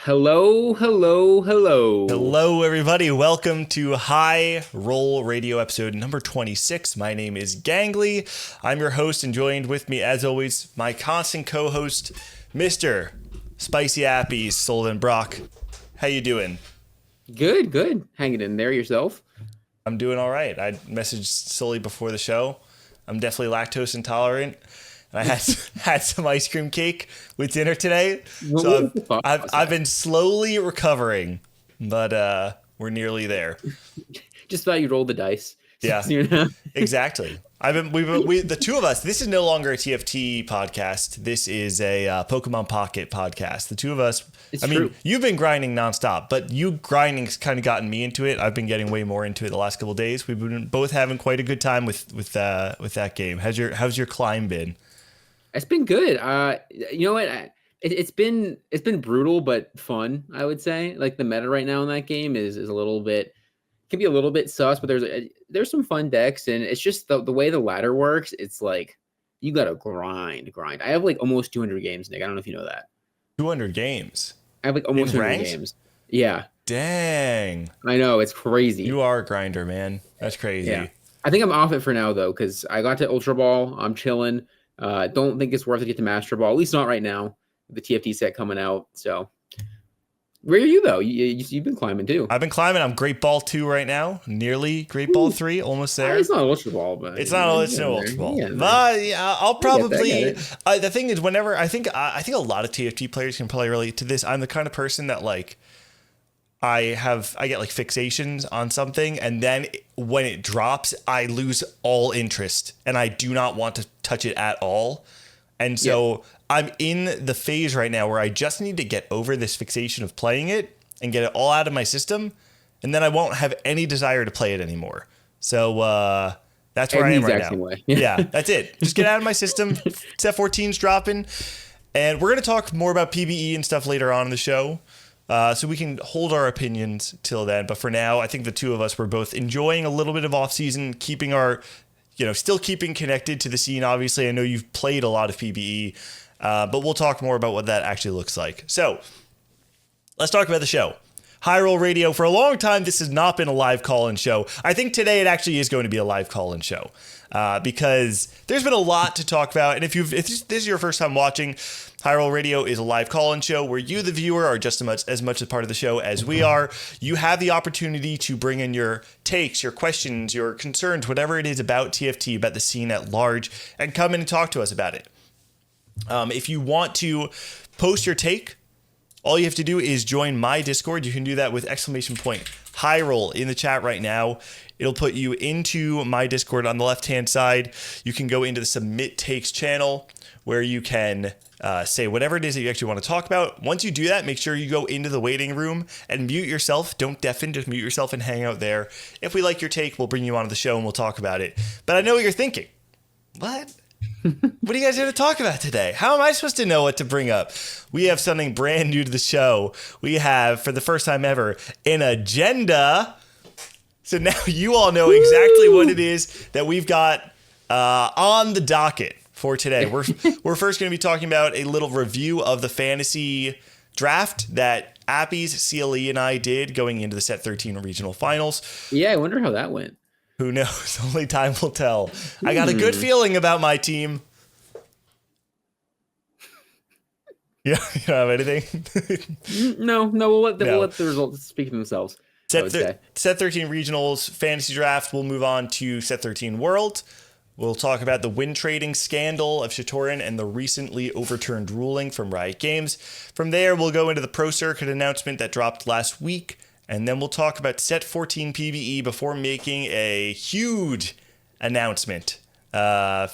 Hello, hello, hello. Hello, everybody. Welcome to High Roll Radio episode number 26. My name is Gangly. I'm your host, and joined with me, as always, my constant co-host, Mr. Spicy Appies, Solden Brock. How you doing? Good, good. Hanging in there yourself. I'm doing all right. I messaged Sully before the show. I'm definitely lactose intolerant. I had had some ice cream cake with dinner today, so What the fuck was I've that? been slowly recovering, but we're nearly there. Just thought you rolled the dice. Yeah. You know? Exactly. The two of us. This is no longer a TFT podcast. This is a Pokemon Pocket podcast. The two of us. It's I mean, true. you've been grinding nonstop, but you grinding's kind of gotten me into it. I've been getting way more into it the last couple of days. We've been both having quite a good time with that game. How's your climb been? It's been good. You know what? It's been brutal but fun. I would say like the meta right now in that game is a little bit can be a little bit sus, but there's some fun decks, and it's just the way the ladder works. It's like you gotta grind. I have like almost 200 games, Nick. I don't know if you know that. 200 games I have like in almost 200 ranked. games. Yeah, Dang, I know it's crazy. you are a grinder, man. That's Yeah. crazy. I think I'm off it for now though, because I got to Ultra Ball. I'm chilling. Don't think it's worth it to get to Master Ball, at least not right now. The TFT set coming out. So where are you though? You've been climbing too. I've been climbing. I'm Great Ball 2 right now. Nearly Great Ball Ooh. 3, almost there. It's not Ultra Ball, but It's not. It's you no get ultra there. ball. You get there. But yeah, I'll I get probably. it. The thing is, whenever I think a lot of TFT players can probably relate to this. I'm the kind of person that like I get like fixations on something, and then when it drops, I lose all interest, and I do not want to touch it at all. And so I'm in the phase right now where I just need to get over this fixation of playing it and get it all out of my system, and then I won't have any desire to play it anymore. So that's where I'm I the am right exact now. same way. Yeah, that's it. Just get out of my system. Set 14's dropping, and we're gonna talk more about PBE and stuff later on in the show. So we can hold our opinions till then. But for now, I think the two of us were both enjoying a little bit of off season, keeping our, still keeping connected to the scene. Obviously, I know you've played a lot of PBE, but we'll talk more about what that actually looks like. So let's talk about the show. High Roll Radio. For a long time, this has not been a live call-in show. I think today it actually is going to be a live call-in show because there's been a lot to talk about. And if this is your first time watching, High Roll Radio is a live call-in show where you, the viewer, are just as much a part of the show as we are. You have the opportunity to bring in your takes, your questions, your concerns, whatever it is about TFT, about the scene at large, and come in and talk to us about it. If you want to post your take, all you have to do is join my Discord. You can do that with !High Roll in the chat right now. It'll put you into my Discord on the left-hand side. You can go into the Submit Takes channel where you can say whatever it is that you actually want to talk about. Once you do that, make sure you go into the waiting room and mute yourself. Don't deafen, just mute yourself and hang out there. If we like your take, we'll bring you onto the show and we'll talk about it. But I know what you're thinking. What? What are you guys here to talk about today? How am I supposed to know what to bring up? We have something brand new to the show. We have, for the first time ever, an agenda. So now you all know exactly what it is that we've got on the docket for today. We're first going to be talking about a little review of the fantasy draft that Appies, CLE, and I did going into the Set 13 regional finals. Yeah, I wonder how that went. Who knows? Only time will tell. I got a good feeling about my team. Yeah, you don't have anything? No, we'll let the results speak for themselves. Set 13 regionals, fantasy draft. We'll move on to Set 13 World. We'll talk about the Wintrading scandal of Shatoran and the recently overturned ruling from Riot Games. From there, we'll go into the Pro Circuit announcement that dropped last week. And then we'll talk about Set 14 PBE before making a huge announcement I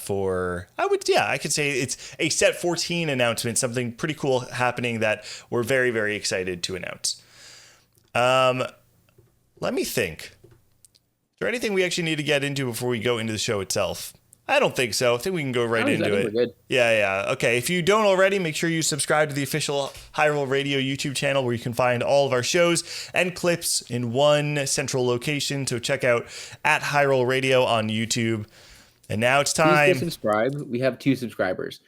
could say it's a Set 14 announcement, something pretty cool happening that we're very, very excited to announce. Let me think. Is there anything we actually need to get into before we go into the show itself? I don't think so. I think we can go right into it. We're good. Yeah. Okay. If you don't already, make sure you subscribe to the official High Roll Radio YouTube channel where you can find all of our shows and clips in one central location. So check out @High Roll Radio on YouTube. And now it's time. Subscribe. We have 2 subscribers.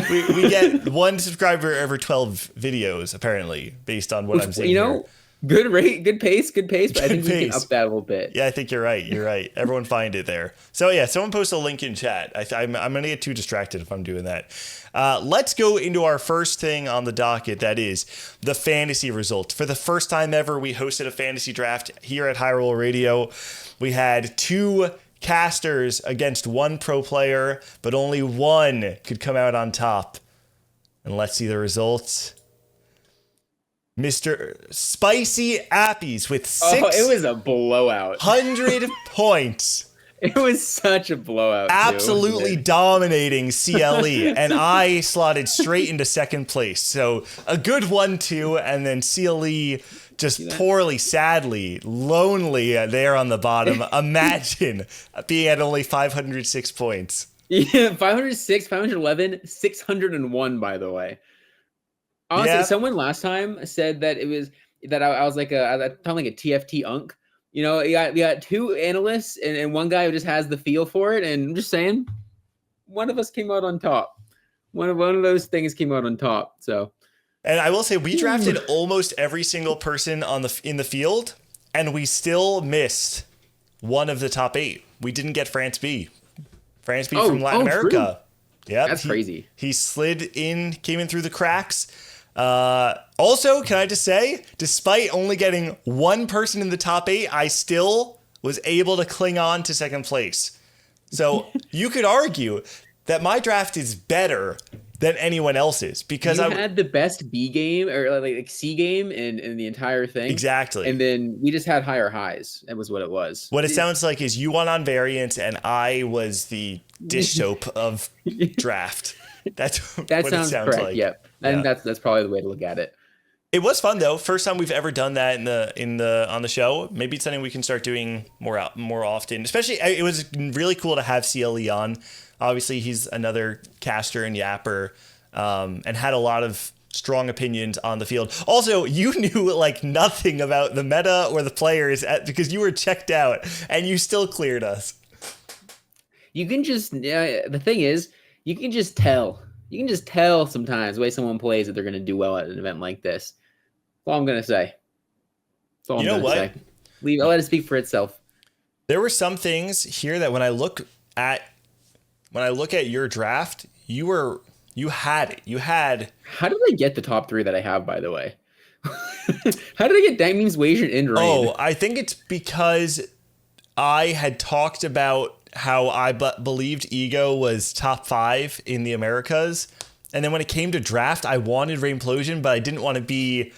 We get 1 subscriber every 12 videos, apparently, based on what I'm seeing You here. know, good rate, good pace, but I think we can up that a little bit. Yeah, I think you're right. You're right. Everyone find it there. So yeah, someone post a link in chat. I'm going to get too distracted if I'm doing that. Let's go into our first thing on the docket. That is the fantasy results. For the first time ever, we hosted a fantasy draft here at High Roll Radio. We had 2 casters against 1 pro player, but only 1 could come out on top. And let's see the results. Mr. SPICYAPPIES with 600 it was a blowout. points. It was such a blowout. Absolutely dominating CLE. And I slotted straight into second place. So a good 1-2, and then CLE just poorly, sadly, lonely there on the bottom. Imagine being at only 506 points. Yeah, 506, 511, 601, by the way. Honestly, someone last time said that it was that I was like I sound like a TFT unk. You know, you got 2 analysts and 1 guy who just has the feel for it. And I'm just saying, one of us came out on top. One of those things came out on top. So, and I will say we drafted almost every single person in the field, and we still missed one of the top 8. We didn't get France B. France B from Latin America. Yeah, that's crazy. He slid in, came in through the cracks. Also, can I just say, despite only getting 1 person in the top 8, I still was able to cling on to second place. So you could argue that my draft is better than anyone else's because I had the best B game or like C game in the entire thing. Exactly. And then we just had higher highs. That was what it was. What it sounds like is you won on variant and I was the dish soap of draft. That sounds correct. Like. Yep. I think that's probably the way to look at it. It was fun though. First time we've ever done that on the show. Maybe it's something we can start doing more often. Especially, it was really cool to have CLE on. Obviously, he's another caster and yapper, and had a lot of strong opinions on the field. Also, you knew like nothing about the meta or the players because you were checked out, and you still cleared us. You can just the thing is, you can just tell. You can just tell sometimes the way someone plays that they're going to do well at an event like this. That's all I'm going to say. That's all I'm going to say. I'll let it speak for itself. There were some things here that when I look at your draft, you had it. You had. How did I get the top 3 that I have, by the way? How did I get That Means Wasian and Rain? Oh, I think it's because I had talked about how I believed Ego was top 5 in the Americas. And then when it came to draft, I wanted Raimplosion, but I didn't want to be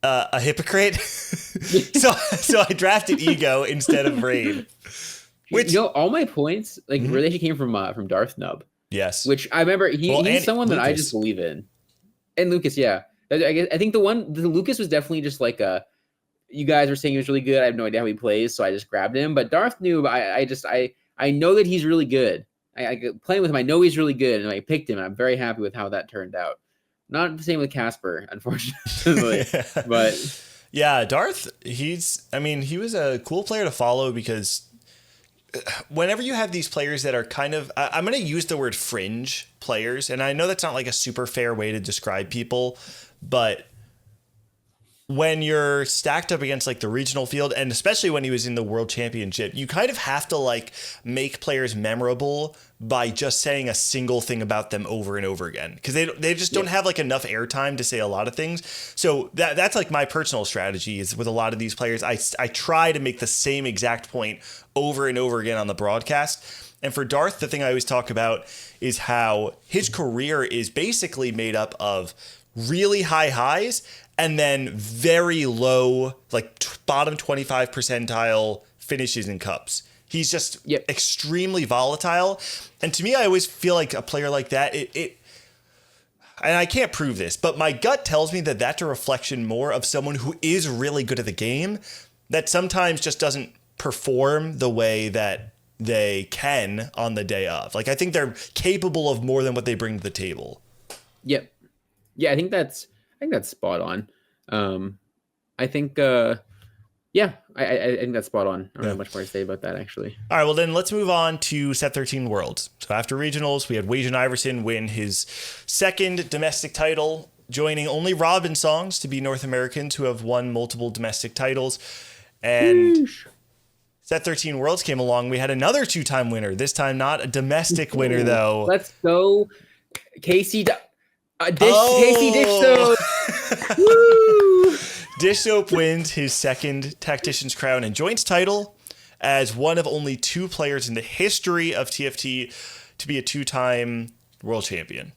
a hypocrite. so I drafted Ego instead of Rain. Which, all my points really came from Darth Nub. Yes. Which I remember he's someone that I just believe in. And Lucas, yeah. I think the Lucas was definitely just like you guys were saying he was really good. I have no idea how he plays, so I just grabbed him. But Darth Noob, I know that he's really good. I playing with him, I know he's really good, and I picked him, and I'm very happy with how that turned out. Not the same with Casper, unfortunately. But yeah, Darth, he was a cool player to follow because whenever you have these players that are kind of, I'm going to use the word fringe players, and I know that's not like a super fair way to describe people, but when you're stacked up against like the regional field, and especially when he was in the world championship, you kind of have to like make players memorable by just saying a single thing about them over and over again. Because they just don't have like enough airtime to say a lot of things. So that's like my personal strategy is with a lot of these players. I try to make the same exact point over and over again on the broadcast. And for Darth, the thing I always talk about is how his career is basically made up of really high highs and then very low, like bottom 25 percentile finishes in cups. He's just extremely volatile. And to me, I always feel like a player like that, and I can't prove this, but my gut tells me that that's a reflection more of someone who is really good at the game that sometimes just doesn't perform the way that they can on the day of. Like, I think they're capable of more than what they bring to the table. Yep. Yeah, I think that's spot on. I think Yeah, I think that's spot on. I don't Yeah. have much more to say about that, actually. All right, well then let's move on to Set 13 Worlds. So after regionals, we had Wajan Iverson win his second domestic title, joining only Robin songs to be North Americans who have won multiple domestic titles. And Sheesh. Set 13 Worlds came along. We had another two-time winner. This time not a domestic winner, though. Let's go, Casey. Casey Oh! Dishsoap. Woo! Dishsoap wins his second Tactician's Crown and joins title as one of only two players in the history of TFT to be a two-time world champion.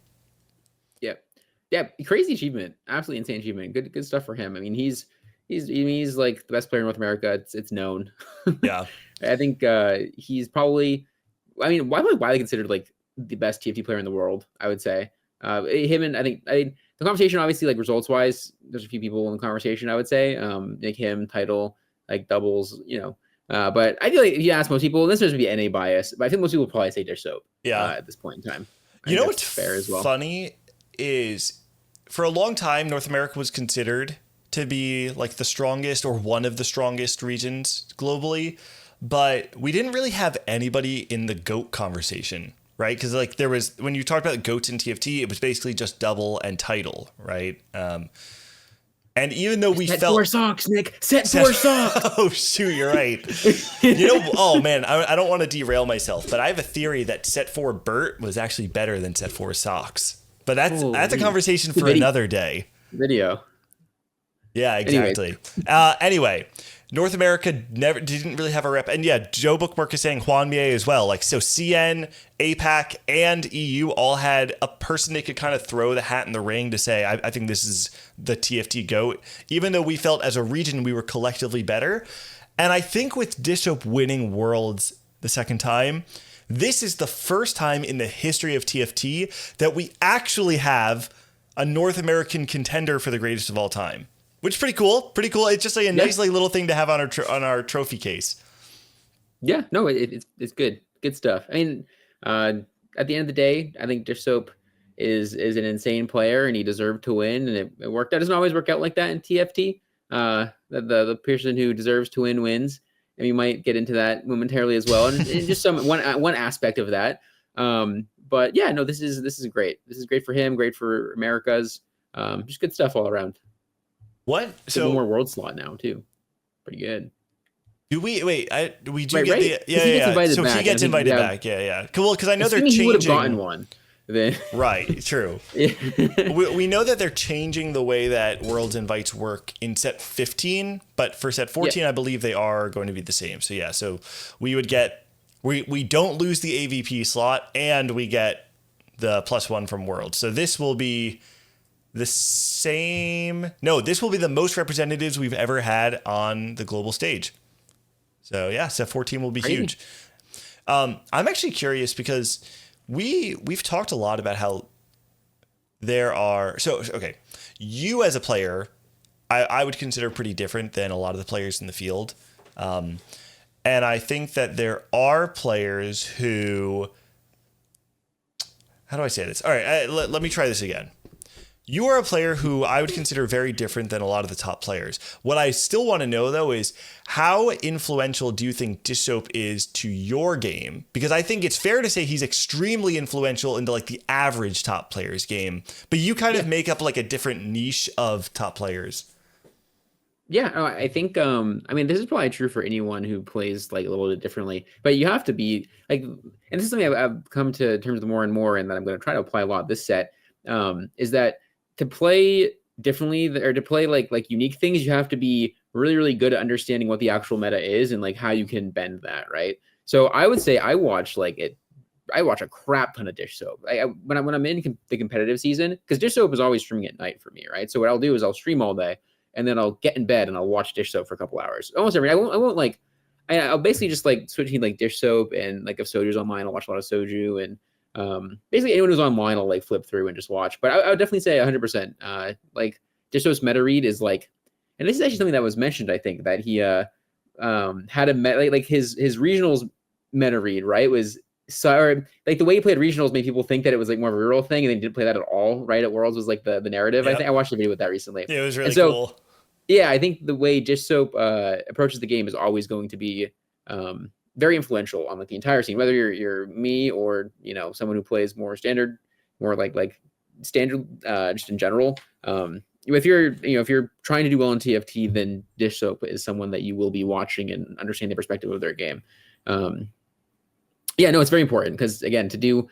Yep. Yeah, crazy achievement. Absolutely insane achievement. Good stuff for him. I mean, he's like the best player in North America. It's known. Yeah. I think he's probably, I mean, widely considered like the best TFT player in the world, I would say. Him and I think the conversation, obviously, like results wise, there's a few people in the conversation, I would say. Like him, title, like doubles, but I feel like if you ask most people, and this doesn't be NA bias, but I think most people probably say Dishsoap. Yeah. At this point in time. You know what's fair as well? Funny is for a long time, North America was considered to be like the strongest or one of the strongest regions globally, but we didn't really have anybody in the GOAT conversation, right? Because like there was, when you talked about GOATs in TFT, it was basically just double and title, right? And even though we set felt 4 socks, Nick, set 4 socks. Oh shoot, you're right. Oh man, I don't want to derail myself, but I have a theory that set 4 Burt was actually better than set 4 socks. But that's a conversation for another day. Video. Yeah, exactly. Anyway, North America didn't really have a rep. And yeah, Joe Bookmark is saying Juan Mier as well. Like, so CN, APAC, and EU all had a person they could kind of throw the hat in the ring to say, I think this is the TFT GOAT, even though we felt as a region we were collectively better. And I think with Dishsoap winning Worlds the second time, this is the first time in the history of TFT that we actually have a North American contender for the greatest of all time. Which is pretty cool. Pretty cool. It's just like a nice like little thing to have on our trophy case. Yeah, no, it's good. Good stuff. I mean, at the end of the day, I think Dishsoap is an insane player and he deserved to win, and it worked out. It doesn't always work out like that in TFT. The person who deserves to win wins, and we might get into that momentarily as well. And just one aspect of that. But yeah, no, this is great. This is great for him. Great for Americas. Just good stuff all around. What? So one more world slot now too. Pretty good. Do we wait? We do right, get right? the yeah. Invited so back. he gets invited back. Yeah. Cool, because I know they're changing. He would have changing. gotten one. Then. Right. True. we know that they're changing the way that Worlds invites work in set 15, but for set 14, I believe they are going to be the same. So yeah. So we would get we don't lose the AVP slot, and we get the +1 from Worlds. So this will be the same. No, this will be the most representatives we've ever had on the global stage. So yeah, set 14 will be huge. I'm actually curious because we've talked a lot about how there are. So okay, you as a player, I would consider pretty different than a lot of the players in the field, and I think that there are players who. How do I say this? All right, let me try this again. You are a player who I would consider very different than a lot of the top players. What I still want to know, though, is how influential do you think Dishsoap is to your game? Because I think it's fair to say he's extremely influential into like the average top player's game. But you kind of make up like a different niche of top players. Yeah, I think, I mean, this is probably true for anyone who plays like a little bit differently, but you have to be like, and this is something I've come to terms with more and more, and that I'm going to try to apply a lot this set, is that to play differently or to play like unique things, you have to be really, really good at understanding what the actual meta is and like how you can bend that, right? So I would say I watch a crap ton of Dishsoap. When I'm in the competitive season, because Dishsoap is always streaming at night for me, right? So what I'll do is I'll stream all day, and then I'll get in bed and I'll watch Dishsoap for a couple hours. Almost every. I'll basically just like switching like Dishsoap, and like if Soju's online, I'll watch a lot of Soju, and basically anyone who's online I'll like flip through and just watch. But I would definitely say 100%. Like Dishsoap's meta read is like, and this is actually something that was mentioned. I think that he had a like his regionals meta read, right? Was so like the way he played regionals made people think that it was like more of a real thing, and they didn't play that at all. Right at Worlds was like the narrative. Yep. I think I watched a video with that recently. Yeah, it was really cool. yeah, I think the way Dishsoap approaches the game is always going to be very influential on like the entire scene, whether you're me or someone who plays more standard, more like standard just in general. If you're trying to do well in TFT, then Dishsoap is someone that you will be watching and understanding the perspective of their game. Yeah, no, it's very important because again, to do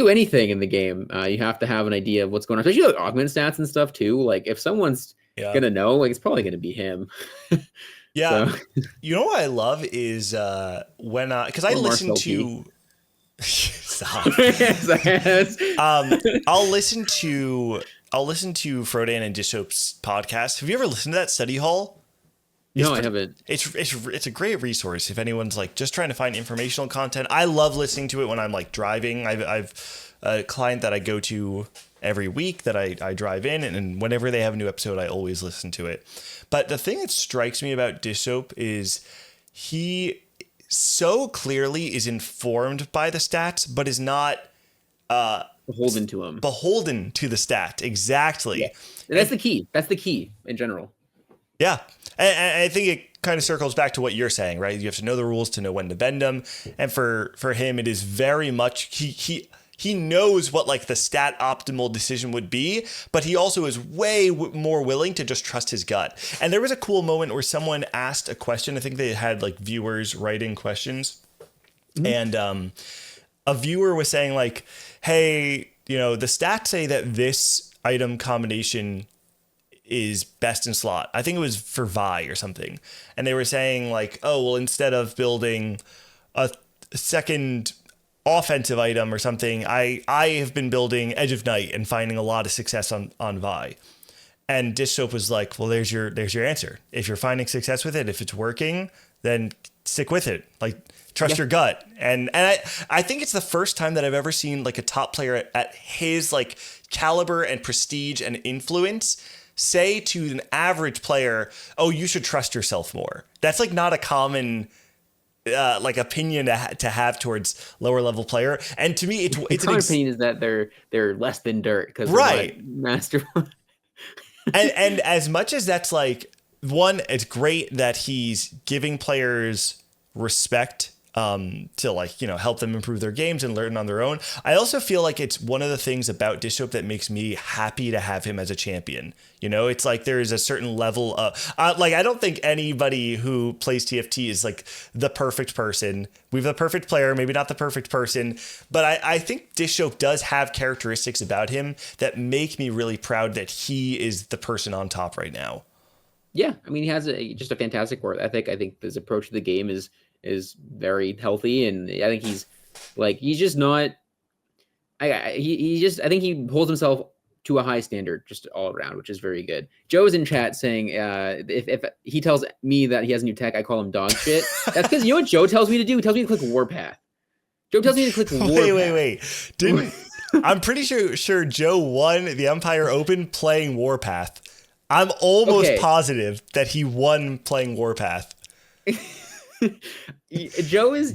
anything in the game, you have to have an idea of what's going on, especially like augment stats and stuff too. Like if someone's gonna know, like it's probably gonna be him. Yeah. So. You know what I love is when because I listen to stop. I'll listen to Frodan and Dishsoap's podcast. Have you ever listened to that study hall? No, I haven't. It's a great resource if anyone's like just trying to find informational content. I love listening to it when I'm like driving. I've a client that I go to every week that I drive in, and whenever they have a new episode, I always listen to it. But the thing that strikes me about Dishsoap is he so clearly is informed by the stats, but is not beholden to him. Beholden to the stat. Exactly. Yeah. And that's the key. That's the key in general. Yeah. And I think it kind of circles back to what you're saying, right? You have to know the rules to know when to bend them. And for him, it is very much he knows what like the stat optimal decision would be, but he also is way more willing to just trust his gut. And there was a cool moment where someone asked a question. I think they had like viewers writing questions. Mm-hmm. And a viewer was saying like, hey, the stats say that this item combination is best in slot. I think it was for Vi or something. And they were saying like, oh, well, instead of building a second offensive item or something, I have been building Edge of Night and finding a lot of success on Vi. And Dishsoap was like, well, there's your answer. If you're finding success with it, if it's working, then stick with it. Like trust your gut. And I think it's the first time that I've ever seen like a top player at his like caliber and prestige and influence say to an average player, oh, you should trust yourself more. That's like not a common like opinion to have towards lower level player. And to me, it's common opinion is that they're less than dirt because right master. and as much as that's like one, it's great that he's giving players respect to like, help them improve their games and learn on their own. I also feel like it's one of the things about Dishsoap that makes me happy to have him as a champion. It's like there is a certain level of like, I don't think anybody who plays TFT is like the perfect person. We have the perfect player, maybe not the perfect person, but I think Dishsoap does have characteristics about him that make me really proud that he is the person on top right now. Yeah. I mean, he has just a fantastic work ethic. I think his approach to the game is very healthy, and I think he's just not. I think he holds himself to a high standard just all around, which is very good. Joe's in chat saying if he tells me that he has new tech, I call him dog shit. That's because what Joe tells me to do? He tells me to click Warpath. Joe tells me to click Warpath. Wait. I'm pretty sure Joe won the Empire Open playing Warpath. I'm almost positive that he won playing Warpath. Joe is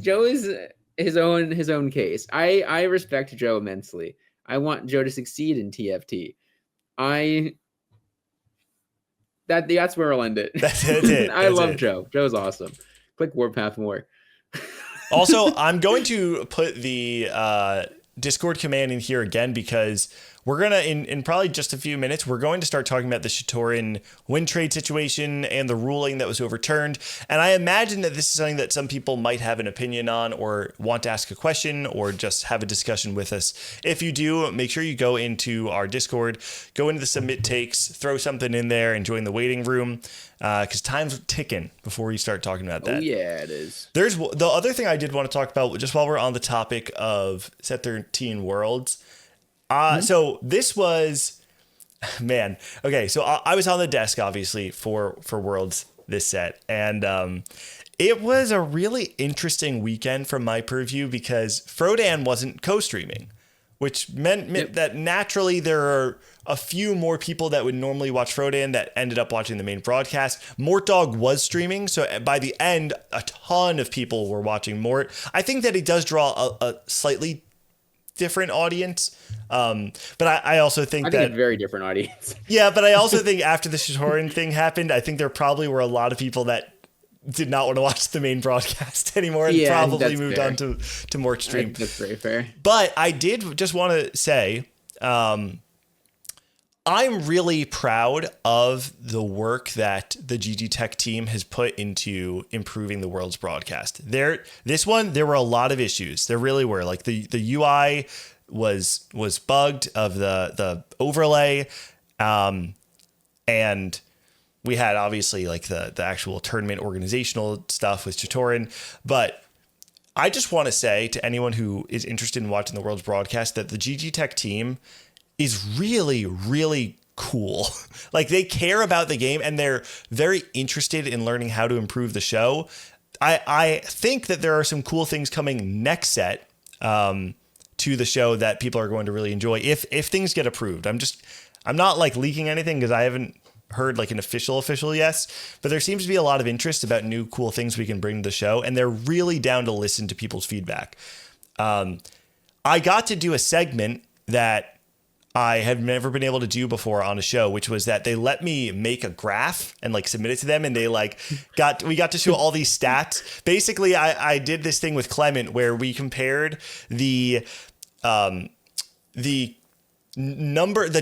his own case. I respect Joe immensely. I want Joe to succeed in TFT. That's where I'll end it. That's it. I love Joe. Joe's awesome. Click Warpath more. Also, I'm going to put the Discord command in here again because we're going to, in probably just a few minutes, we're going to start talking about the Shatoran win trade situation and the ruling that was overturned. And I imagine that this is something that some people might have an opinion on or want to ask a question or just have a discussion with us. If you do, make sure you go into our Discord, go into the submit takes, throw something in there and join the waiting room because time's ticking before we start talking about that. Oh, yeah, it is. There's the other thing I did want to talk about just while we're on the topic of Set 13 Worlds. So this was, man. Okay, so I was on the desk obviously for Worlds this set, and it was a really interesting weekend from my purview because Frodan wasn't co-streaming, which meant that naturally there are a few more people that would normally watch Frodan that ended up watching the main broadcast. Mortdog was streaming, so by the end, a ton of people were watching Mort. I think that he does draw a slightly different audience. But I also think I think that a very different audience. yeah, but I also think after the Shatoran thing happened, I think there probably were a lot of people that did not want to watch the main broadcast anymore and Yeah, I think probably that's moved fair. on to Mork I stream. think that's very fair. But I did just want to say, I'm really proud of the work that the GG Tech team has put into improving the world's broadcast. There were a lot of issues. There really were. Like the UI was bugged of the overlay, and we had obviously like the actual tournament organizational stuff with Chatorin. But I just want to say to anyone who is interested in watching the world's broadcast that the GG Tech team is really, really cool. Like they care about the game and they're very interested in learning how to improve the show. I think that there are some cool things coming next set to the show that people are going to really enjoy if things get approved. I'm not like leaking anything because I haven't heard like an official yes, but there seems to be a lot of interest about new cool things we can bring to the show, and they're really down to listen to people's feedback. I got to do a segment that I have never been able to do before on a show, which was that they let me make a graph and like submit it to them, and they like we got to show all these stats. Basically, I did this thing with Clement where we compared the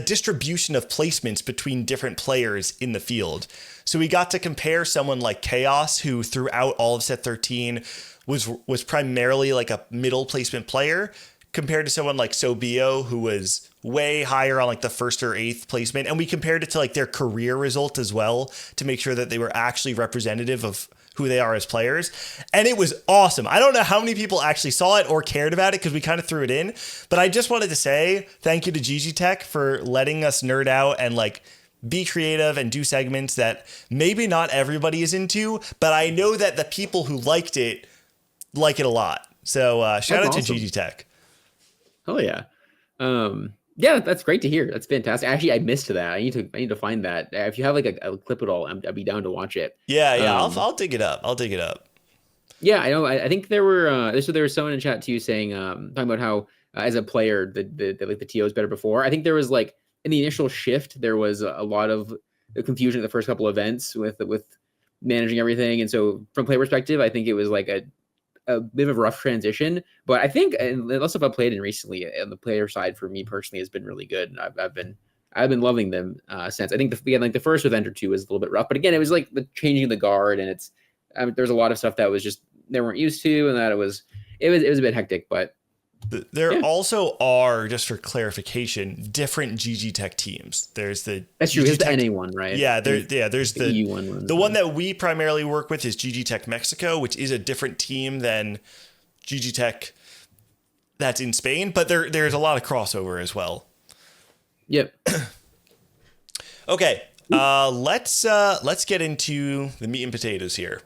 distribution of placements between different players in the field. So we got to compare someone like Chaos, who throughout all of set 13 was primarily like a middle placement player, compared to someone like Sobio, who was way higher on like the first or eighth placement. And we compared it to like their career result as well to make sure that they were actually representative of who they are as players. And it was awesome. I don't know how many people actually saw it or cared about it because we kind of threw it in, but I just wanted to say thank you to GG Tech for letting us nerd out and like be creative and do segments that maybe not everybody is into, but I know that the people who liked it like it a lot. So shout out to GG Tech. Oh yeah. Yeah, that's great to hear. That's fantastic. Actually, I missed that. I need to find that. If you have like a clip at all, I'd be down to watch it. Yeah. I'll dig it up. Yeah, I know. I think there were so there was someone in chat too saying talking about how as a player the TO is better before. I think there was like in the initial shift there was a lot of confusion at the first couple events with managing everything, and so from player perspective, I think it was like a bit of a rough transition, but I think and the stuff I've played in recently on the player side for me personally has been really good. And I've been loving them since. I think the first event or two was a little bit rough, but again, it was like the changing the guard, and there's a lot of stuff that was just they weren't used to, and that it was a bit hectic. But there also are, just for clarification, different GG Tech teams. There's the that's true. It's the NA one, right? Yeah, there's the EU one. The one that we primarily work with is GG Tech Mexico, which is a different team than GG Tech that's in Spain, but there's a lot of crossover as well. Yep. Okay, let's get into the meat and potatoes here.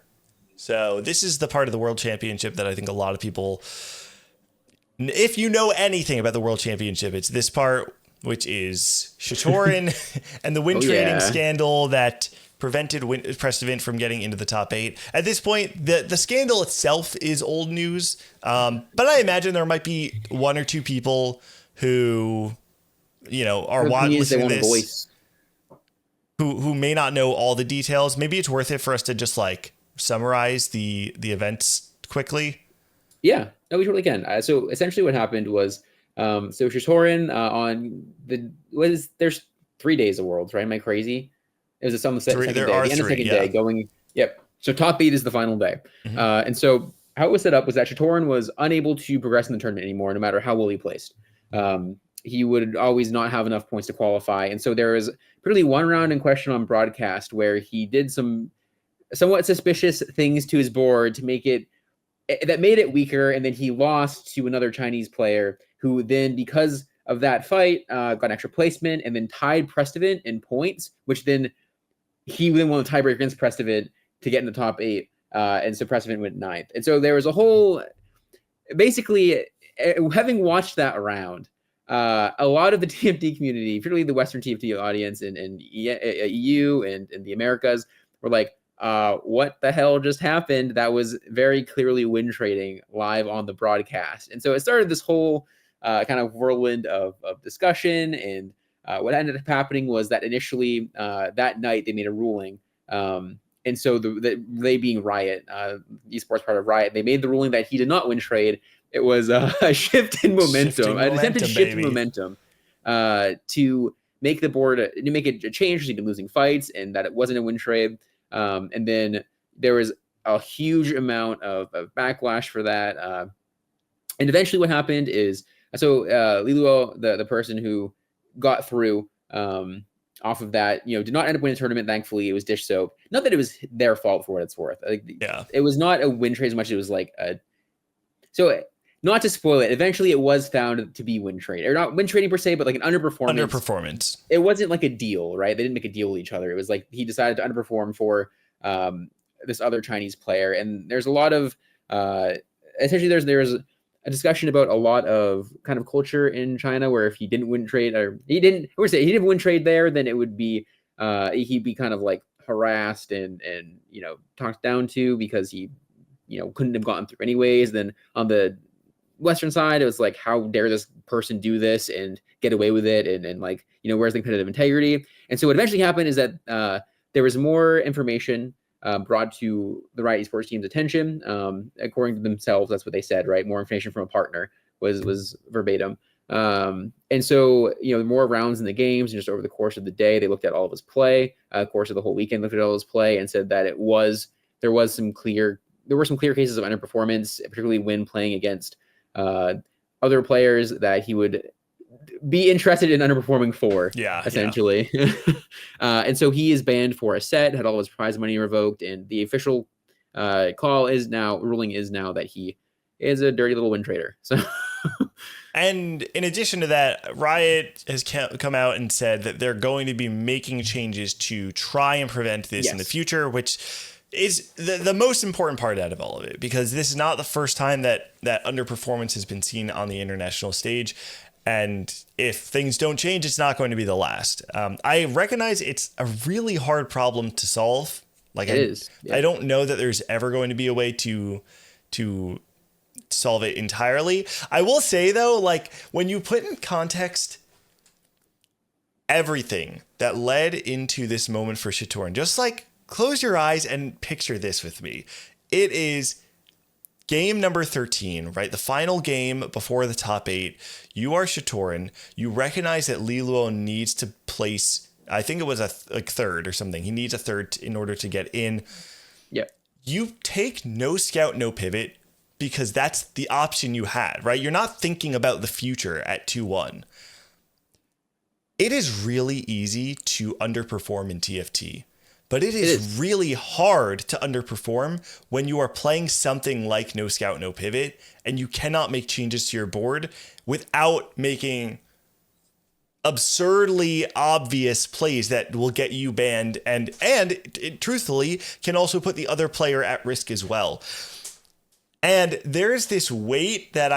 So this is the part of the World Championship that I think a lot of people, if you know anything about the World Championship, it's this part, which is Shatorin and the Wintrading scandal that prevented Precedent from getting into the top 8. At this point, the scandal itself is old news, but I imagine there might be one or two people who, are listening to this who may not know all the details. Maybe it's worth it for us to just like summarize the events quickly. Yeah, no, we totally can. So essentially what happened was, Shatorin there's 3 days of Worlds, right? Am I crazy? It was on the second day, the end of the second day going, yep. So top 8 is the final day. Mm-hmm. And so how it was set up was that Shatorin was unable to progress in the tournament anymore, no matter how well he placed. He would always not have enough points to qualify. And so there was really one round in question on broadcast where he did some somewhat suspicious things to his board to make it that made it weaker, and then he lost to another Chinese player who then, because of that fight, got an extra placement and then tied Prestovant in points, which then he then won the tiebreaker against Prestovant to get in the top 8, and so Prestovant went 9th. And so there was a whole, basically, having watched that round, a lot of the TFT community, particularly the Western TFT audience and EU and the Americas, were like, what the hell just happened? That was very clearly Wintrading live on the broadcast. And so it started this whole kind of whirlwind of discussion. And what ended up happening was that initially that night they made a ruling. And so they being Riot, esports part of Riot, they made the ruling that he did not win trade. It was a shift in momentum, an attempted shift in momentum to make the board, to make it a change to losing fights, and that it wasn't a win trade. And then there was a huge amount of backlash for that. And eventually what happened is, so Liluo, the person who got through off of that, did not end up winning the tournament. Thankfully, it was Dishsoap. Not that it was their fault for what it's worth. It was not a win trade as much as it was like a. So not to spoil it, eventually it was found to be win trade, or not win trading per se, but like an underperformance. Underperformance. It wasn't like a deal, right? They didn't make a deal with each other. It was like he decided to underperform for this other Chinese player, and there's a lot of essentially there's a discussion about a lot of kind of culture in China where if he didn't win trade, or he didn't win trade there, then it would be he'd be kind of like harassed and talked down to because he couldn't have gotten through anyways. Then on the Western side, it was like, how dare this person do this and get away with it, and like where's the competitive integrity? And so what eventually happened is that there was more information brought to the Riot Esports team's attention. According to themselves, that's what they said, right? More information from a partner was verbatim. And so, more rounds in the games, and just over the course of the day, they looked at all of his play, course of the whole weekend, looked at all his play, and said that there were some clear cases of underperformance, particularly when playing against other players that he would be interested in underperforming for, essentially. Yeah. And so he is banned for a set, had all of his prize money revoked, and the official ruling is now that he is a dirty little win trader. So, and in addition to that, Riot has come out and said that they're going to be making changes to try and prevent this in the future, which is the most important part out of all of it, because this is not the first time that underperformance has been seen on the international stage. And if things don't change, it's not going to be the last. I recognize it's a really hard problem to solve. Like it is. Yeah. I don't know that there's ever going to be a way to solve it entirely. I will say though, like when you put in context everything that led into this moment for Shatoran, just like close your eyes and picture this with me. It is game number 13, right? The final game before the top 8. You are Shatoran. You recognize that Liluo needs to place, I think it was third or something. He needs a third in order to get in. Yep. You take no scout, no pivot, because that's the option you had, right? You're not thinking about the future at 2-1. It is really easy to underperform in TFT. But it is really hard to underperform when you are playing something like no scout, no pivot, and you cannot make changes to your board without making absurdly obvious plays that will get you banned and it truthfully can also put the other player at risk as well. And there's this weight that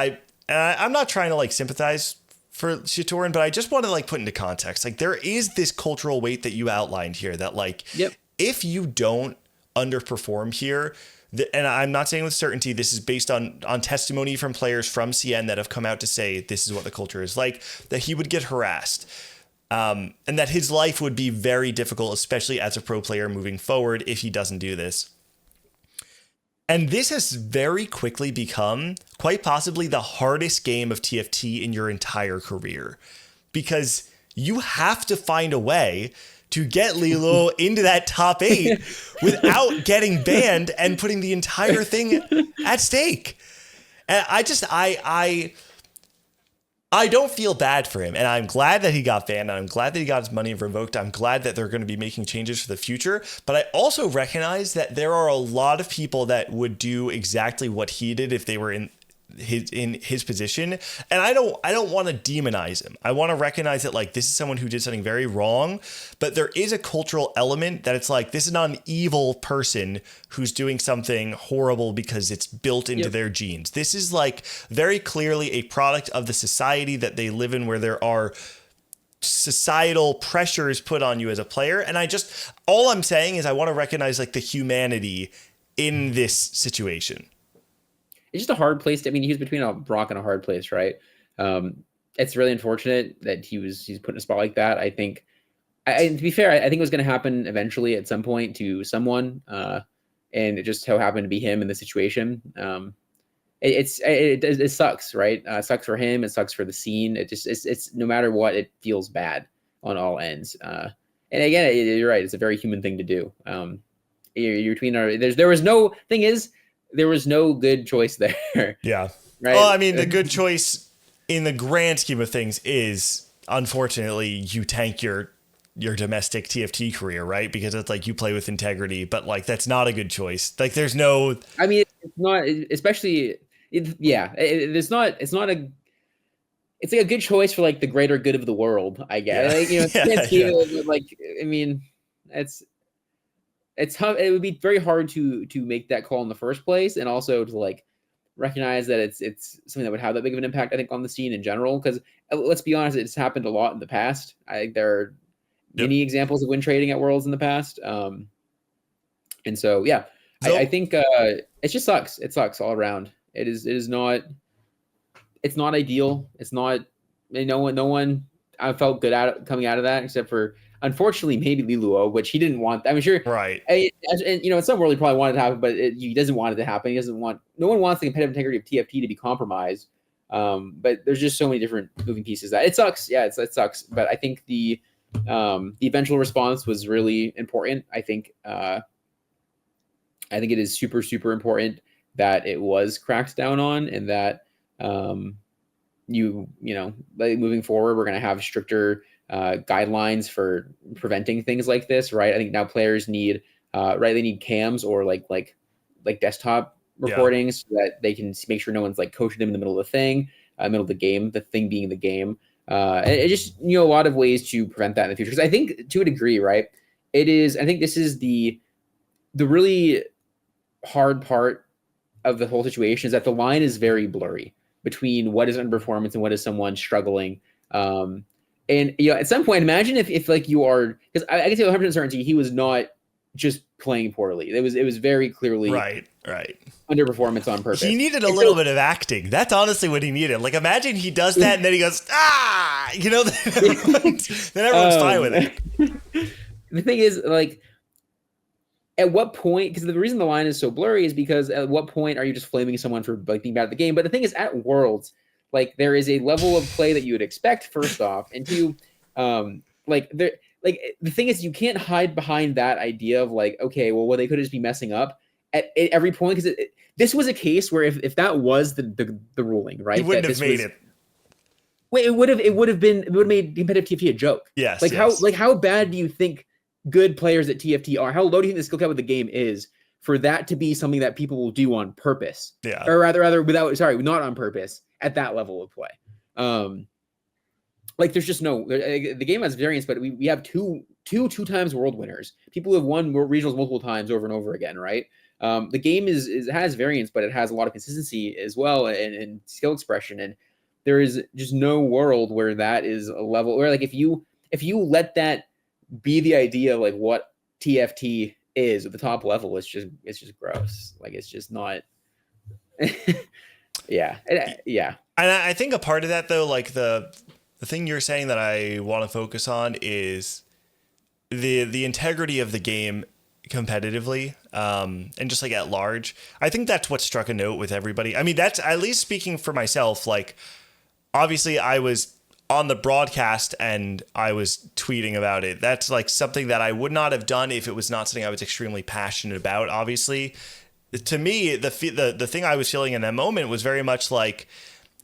I'm not trying to like sympathize for Shatoran, but I just want to like put into context. Like there is this cultural weight that you outlined here that like, if you don't underperform here, and I'm not saying with certainty, this is based on testimony from players from CN that have come out to say this is what the culture is like, that he would get harassed and that his life would be very difficult, especially as a pro player moving forward if he doesn't do this. And this has very quickly become quite possibly the hardest game of TFT in your entire career, because you have to find a way to get Lilo into that top 8 without getting banned and putting the entire thing at stake. And I don't feel bad for him. And I'm glad that he got banned. And I'm glad that he got his money revoked. I'm glad that they're going to be making changes for the future. But I also recognize that there are a lot of people that would do exactly what he did if they were in his position. And I don't want to demonize him. I want to recognize that like this is someone who did something very wrong, but there is a cultural element that it's like this is not an evil person who's doing something horrible because it's built into their genes. This is like very clearly a product of the society that they live in, where there are societal pressures put on you as a player. And all I'm saying is I want to recognize like the humanity in this situation. It's just a hard place he was between a rock and a hard place, right? It's really unfortunate that he's put in a spot like that. I think, to be fair, I think it was going to happen eventually at some point to someone, and it just so happened to be him in the situation. It sucks, right? It sucks for him. It sucks for the scene. It's no matter what, it feels bad on all ends. And again, you're right. It's a very human thing to do. You're between there was no thing is there was no good choice there. Yeah. Right. Well, I mean, the good choice in the grand scheme of things is, unfortunately, you tank your domestic TFT career, right? Because it's like you play with integrity, but like that's not a good choice. Like there's no. I mean, it's not, especially. It's not. It's like a good choice for like the greater good of the world, I guess. Yeah. Like, like I mean, it's tough. It would be very hard to make that call in the first place, and also to like recognize that it's something that would have that big of an impact, I think, on the scene in general. Because let's be honest, it's happened a lot in the past. I think there are many examples of Wintrading at Worlds in the past. And so yeah, I think it just sucks. It sucks all around. It is not. It's not ideal. It's not. No one. I felt good at it coming out of that, except for unfortunately maybe Liluo, which he didn't want. I'm sure. Right. And in some world he probably wanted to happen, but he doesn't want it to happen. He doesn't want. No one wants the competitive integrity of TFT to be compromised. But there's just so many different moving pieces that it sucks. Yeah, it sucks. But I think the eventual response was really important. I think it is super, super important that it was cracked down on, and that like moving forward, we're going to have stricter guidelines for preventing things like this, right? I think now players need they need cams or like desktop recordings so that they can make sure no one's like coaching them in the middle of the thing, middle of the game, the thing being the game. It just a lot of ways to prevent that in the future. Because I think to a degree, right, I think this is the really hard part of the whole situation, is that the line is very blurry between what is underperformance and what is someone struggling. And at some point, imagine if like you are, because I can say with 100% certainty he was not just playing poorly. It was very clearly right underperformance on purpose. He needed a little bit of acting. That's honestly what he needed. Like imagine he does that and then he goes then everyone's fine with it. The thing is, like, at what point, because the reason the line is so blurry is because at what point are you just flaming someone for like being bad at the game? But the thing is, at Worlds, like there is a level of play that you would expect, first off, and two, the thing is, you can't hide behind that idea of like, okay, well they could just be messing up at every point, because this was a case where if that was the ruling, right, he wouldn't have made it. Wait, it would have made competitive TFT a joke. Yes. How bad do you think good players at TFT are? How low do you think the skill cap of the game is for that to be something that people will do on purpose? Yeah. Or rather not on purpose at that level of play. There's just no, the game has variance, but we have two times world winners, people who have won regionals multiple times over and over again, right? The game has variance, but it has a lot of consistency as well, and skill expression, and there is just no world where that is a level where, like, if you let that be the idea of like what TFT is at the top level, it's just gross. Like, it's just not. Yeah. And I think a part of that, though, like the thing you're saying that I want to focus on is the integrity of the game competitively, and just like at large. I think that's what struck a note with everybody. I mean, that's, at least speaking for myself, like obviously I was on the broadcast and I was tweeting about it. That's like something that I would not have done if it was not something I was extremely passionate about. Obviously, to me, the thing I was feeling in that moment was very much like,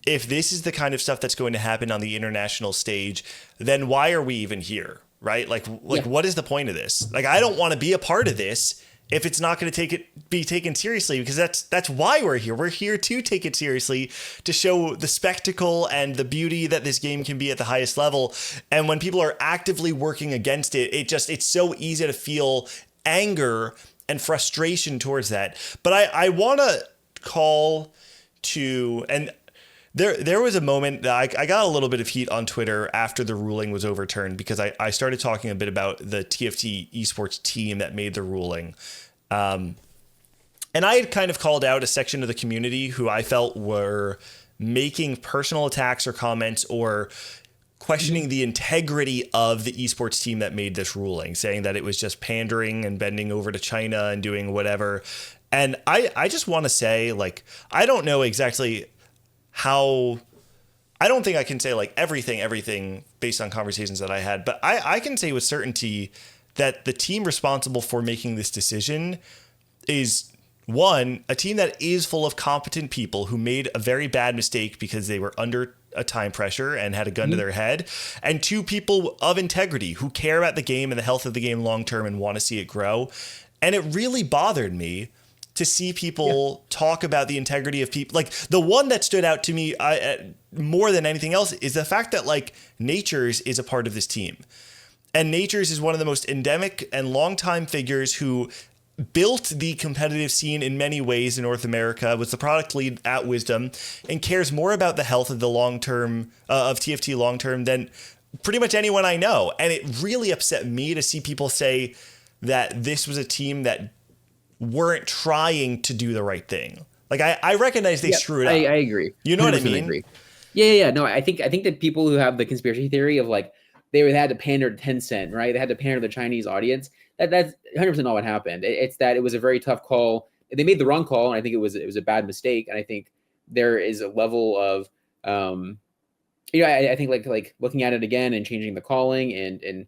if this is the kind of stuff that's going to happen on the international stage, then why are we even here? Right? Like, What is the point of this? Like, I don't want to be a part of this if it's not going to be taken seriously, because that's why we're here. We're here to take it seriously, to show the spectacle and the beauty that this game can be at the highest level. And when people are actively working against it, it's so easy to feel anger and frustration towards that. But I want to call to, and there was a moment that I got a little bit of heat on Twitter after the ruling was overturned, because I started talking a bit about the TFT esports team that made the ruling. And I had kind of called out a section of the community who I felt were making personal attacks or comments or questioning the integrity of the esports team that made this ruling, saying that it was just pandering and bending over to China and doing whatever. And I just want to say, like, I don't know exactly how, I don't think I can say like everything based on conversations that I had, but I can say with certainty that the team responsible for making this decision is, one, a team that is full of competent people who made a very bad mistake because they were under a time pressure and had a gun to their head, and two, people of integrity who care about the game and the health of the game long term and want to see it grow. And it really bothered me to see people talk about the integrity of people. Like, the one that stood out to me more than anything else is the fact that, like, Natures is a part of this team. And Natures is one of the most endemic and longtime figures who built the competitive scene in many ways in North America, was the product lead at Wisdom, and cares more about the health of the long-term of TFT long-term than pretty much anyone I know. And it really upset me to see people say that this was a team that weren't trying to do the right thing. Like, I recognize they screwed up. I agree. You know what I mean? Agree. Yeah. No, I think that people who have the conspiracy theory of like they had to pander to Tencent, right? They had to pander to the Chinese audience. That's 100% not what happened. It's that it was a very tough call. They made the wrong call, and I think it was a bad mistake. And I think there is a level of, I think like looking at it again and changing the calling and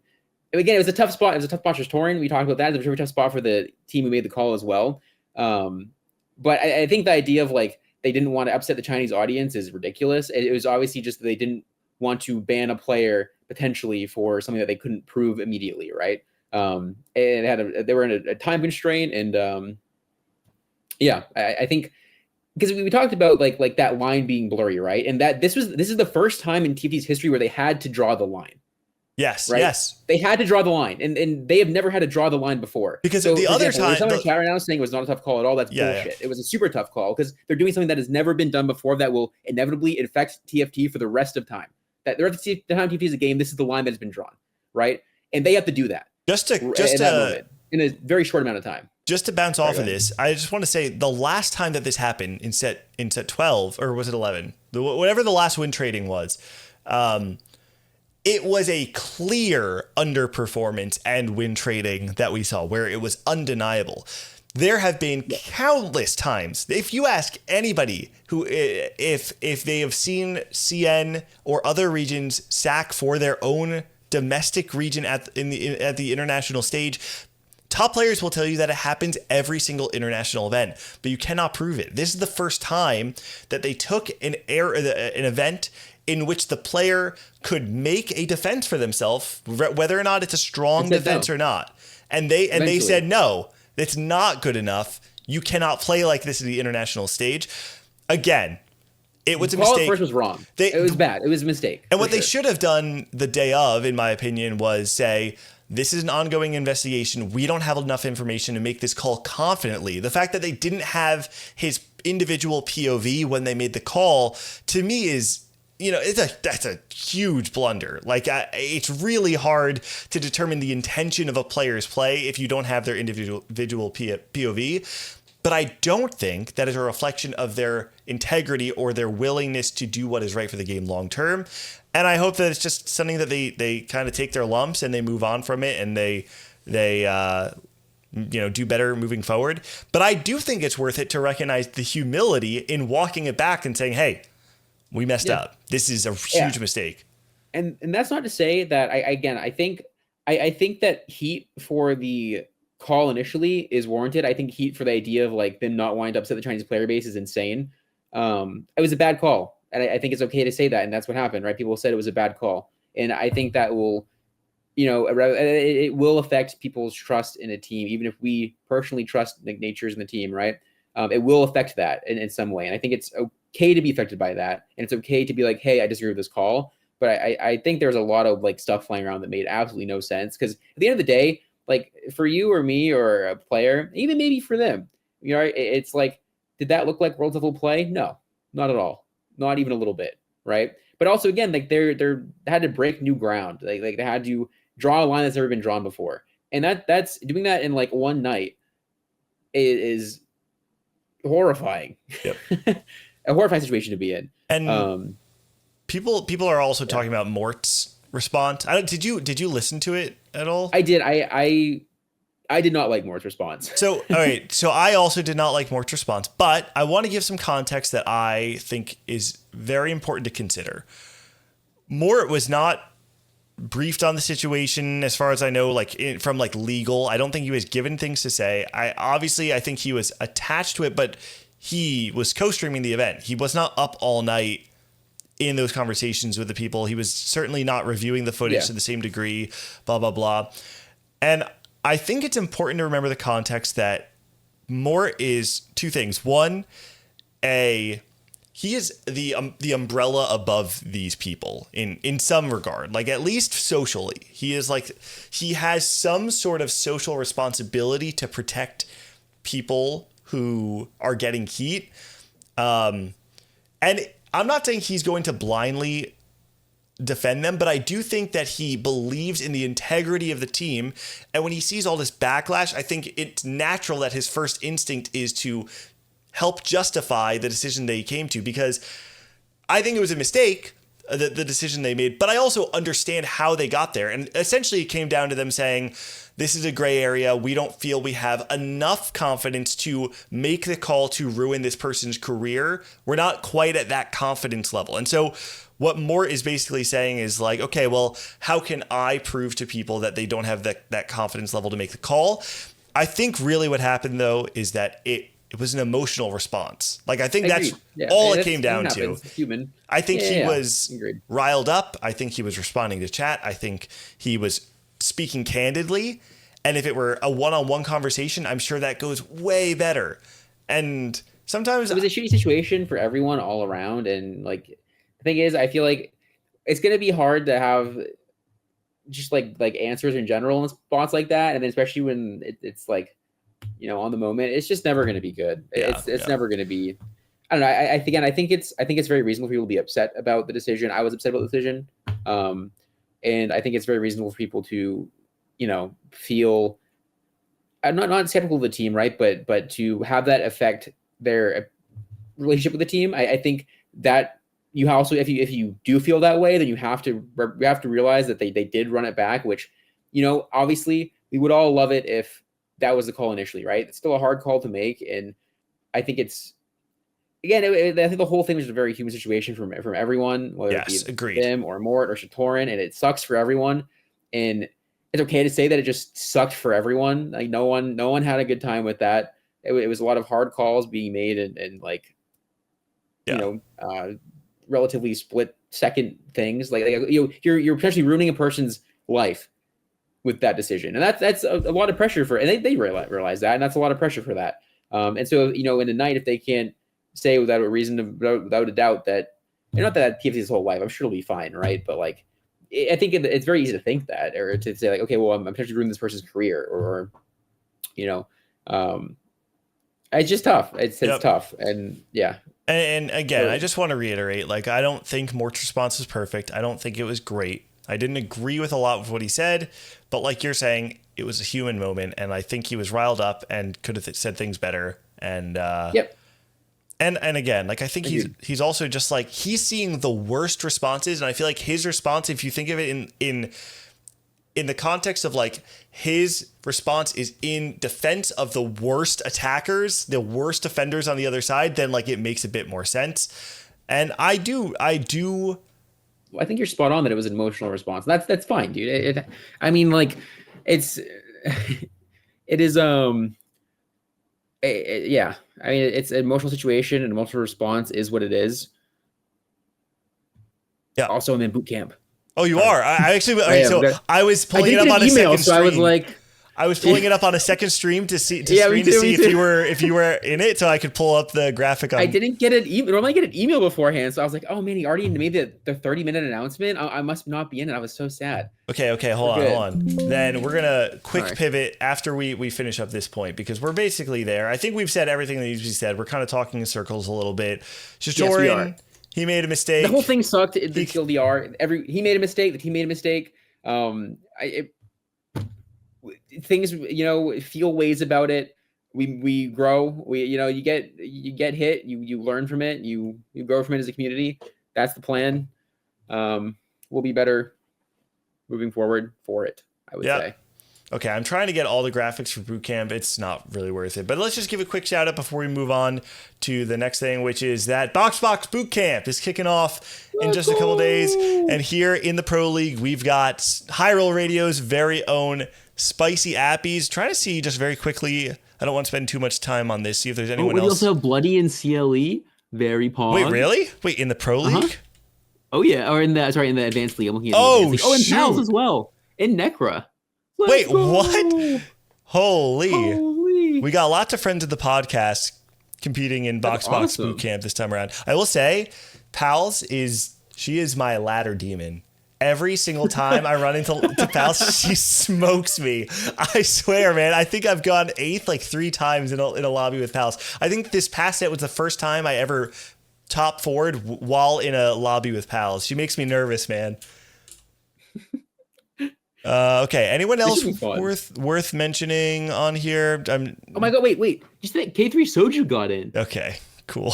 again, it was a tough spot. It was a tough spot for Torin. We talked about that. It was a very tough spot for the team who made the call as well. But I think the idea of like they didn't want to upset the Chinese audience is ridiculous. It was obviously just that they didn't want to ban a player potentially for something that they couldn't prove immediately, right? And they were in a time constraint, and I think because we talked about like that line being blurry, right? And that this is the first time in TFT's history where they had to draw the line. Yes, right? yes. They had to draw the line, and they have never had to draw the line before. Because the other time, someone in chat right now saying it was not a tough call at all. That's bullshit. Yeah. It was a super tough call because they're doing something that has never been done before that will inevitably affect TFT for the rest of time. That the rest of the time TFT is a game, this is the line that has been drawn, right? And they have to do that. Just in a very short amount of time. Just to bounce off of this, I just want to say the last time that this happened in set 12, or was it 11? Whatever the last Wintrading was, it was a clear underperformance and Wintrading that we saw where it was undeniable. There have been countless times. If you ask anybody who, if they have seen CN or other regions sack for their own domestic region at the international stage, top players will tell you that it happens every single international event, but you cannot prove it. This is the first time that they took an event in which the player could make a defense for themselves, whether or not it's a strong defense or not. And they said, no, it's not good enough. You cannot play like this at the international stage. Again, it was a mistake. First was wrong. It was bad. It was a mistake. And what they should have done the day of, in my opinion, was say, this is an ongoing investigation. We don't have enough information to make this call confidently. The fact that they didn't have his individual POV when they made the call, to me is, that's a huge blunder. Like, it's really hard to determine the intention of a player's play if you don't have their individual POV. But I don't think that is a reflection of their integrity or their willingness to do what is right for the game long term. And I hope that it's just something that they kind of take their lumps and they move on from it and they do better moving forward. But I do think it's worth it to recognize the humility in walking it back and saying, hey, we messed up. This is a huge mistake. And that's not to say that I think that heat for the call initially is warranted. I think heat for the idea of like them not wanting to upset the Chinese player base is insane. It was a bad call. And I think it's okay to say that. And that's what happened, right? People said it was a bad call. And I think that will, it will affect people's trust in a team, even if we personally trust Natures in the team, right? It will affect that in some way. And I think it's okay to be affected by that. And it's okay to be like, hey, I disagree with this call. But I think there's a lot of like stuff flying around that made absolutely no sense. Because at the end of the day, like for you or me or a player, even maybe for them, it's like, did that look like world level play? No, not at all. Not even a little bit. Right. But also, again, like they had to break new ground. Like they had to draw a line that's never been drawn before. And that's doing that in like one night is horrifying. Yep. a horrifying situation to be in. And people are also talking about Mort's response. Did you listen to it at all? I did. I did not like Mort's response. So, all right. So I also did not like Mort's response, but I want to give some context that I think is very important to consider. Mort was not briefed on the situation, as far as I know, from legal. I don't think he was given things to say. I think he was attached to it, but he was co-streaming the event. He was not up all night in those conversations with the people. He was certainly not reviewing the footage to the same degree, blah, blah, blah. And I think it's important to remember the context that Mort is two things. One, he is the umbrella above these people in some regard, like at least socially. He has some sort of social responsibility to protect people who are getting heat. And I'm not saying he's going to blindly defend them, but I do think that he believes in the integrity of the team. And when he sees all this backlash, I think it's natural that his first instinct is to help justify the decision they came to, because I think it was a mistake, the decision they made, but I also understand how they got there. And essentially it came down to them saying, this is a gray area. We don't feel we have enough confidence to make the call to ruin this person's career. We're not quite at that confidence level. And so what Mort is basically saying is like, okay, well, how can I prove to people that they don't have that confidence level to make the call? I think really what happened, though, is that it was an emotional response. Like, I think that's all it came down to. Human. I think he was riled up. I think he was responding to chat. I think he was speaking candidly. And if it were a one-on-one conversation, I'm sure that goes way better. And sometimes it was a shitty situation for everyone all around. And like, the thing is, I feel like it's going to be hard to have just like answers in general in spots like that. And then especially when it's like, you know, on the moment, it's just never going to be good. It's never going to be, I don't know. I think it's very reasonable for people to be upset about the decision. I was upset about the decision. And I think it's very reasonable for people to, you know, feel I'm not skeptical of the team, right? But to have that affect their relationship with the team, I think that you also, if you do feel that way, then you have to realize that they did run it back, which, you know, obviously we would all love it if that was the call initially, right? It's still a hard call to make. And I think it's, again, I think the whole thing was a very human situation from everyone, whether it be them or Mort or Shatoran, and it sucks for everyone. And it's okay to say that it just sucked for everyone. Like no one had a good time with that. It was a lot of hard calls being made and like, you know, relatively split second things. Like you're potentially ruining a person's life with that decision, and that's a lot of pressure for. And they realize that, and that's a lot of pressure for that. And so, you know, in the night, if they can't say without a reason, without a doubt that, and not that TFT's whole life, I'm sure it'll be fine, right? But like, I think it's very easy to think that, or to say like, okay, well, I'm potentially ruining this person's career, or you know, it's just tough. It's tough, and yeah. And again, I just want to reiterate, like, I don't think Mort's response is perfect. I don't think it was great. I didn't agree with a lot of what he said, but like you're saying, it was a human moment, and I think he was riled up and could have said things better. And And again, like, I think he's also just like, he's seeing the worst responses, and I feel like his response, if you think of it in the context of like, his response is in defense of the worst attackers, the worst offenders on the other side, then like it makes a bit more sense. And I think you're spot on that it was an emotional response. That's fine, dude. I mean, like, it is yeah. I mean, it's an emotional situation, and emotional response is what it is. Yeah. Also, I'm in boot camp. Oh, you are? I actually, I was pulling it up on a second stream. So I was like, I was pulling it up on a second stream to see if you were in it, so I could pull up the graphic. I didn't get an email. Normally I get an email beforehand, so I was like, oh man, he already made the 30-minute announcement. I must not be in it. I was so sad. Okay, hold on. Then we're gonna pivot after we finish up this point, because we're basically there. I think we've said everything that needs to be said. We're kind of talking in circles a little bit. Yes, we are. He made a mistake. The whole thing sucked. The TLDR. He made a mistake. The team made a mistake. Things, you know, feel ways about it. we grow. You get hit, you learn from it, you grow from it as a community. That's the plan. We'll be better moving forward for it, I would say. Okay, I'm trying to get all the graphics for boot camp. It's not really worth it. But let's just give a quick shout out before we move on to the next thing, which is that Box Boot Camp is kicking off in just a couple days. And here in the Pro League, we've got Hyrule Radio's very own SPICYAPPIES. Trying to see just very quickly. I don't want to spend too much time on this. See if there's anyone else. We also have Bloody and CLE. Very pog. Wait, really? Wait, in the Pro League? Oh yeah, or in the Advanced League. I'm looking at and Pals as well. In Necra. Wait, what? Holy. We got lots of friends of the podcast competing in Box Boot Camp this time around. I will say, Pals is my ladder demon. Every single time I run into Pals, she smokes me. I swear, man. I think I've gone 8th like 3 times in a lobby with Pals. I think this past set was the first time I ever top forward while in a lobby with Pals. She makes me nervous, man. Okay. Anyone else worth mentioning on here? Oh my god! Wait! Just that K3 Soju got in. Okay. Cool.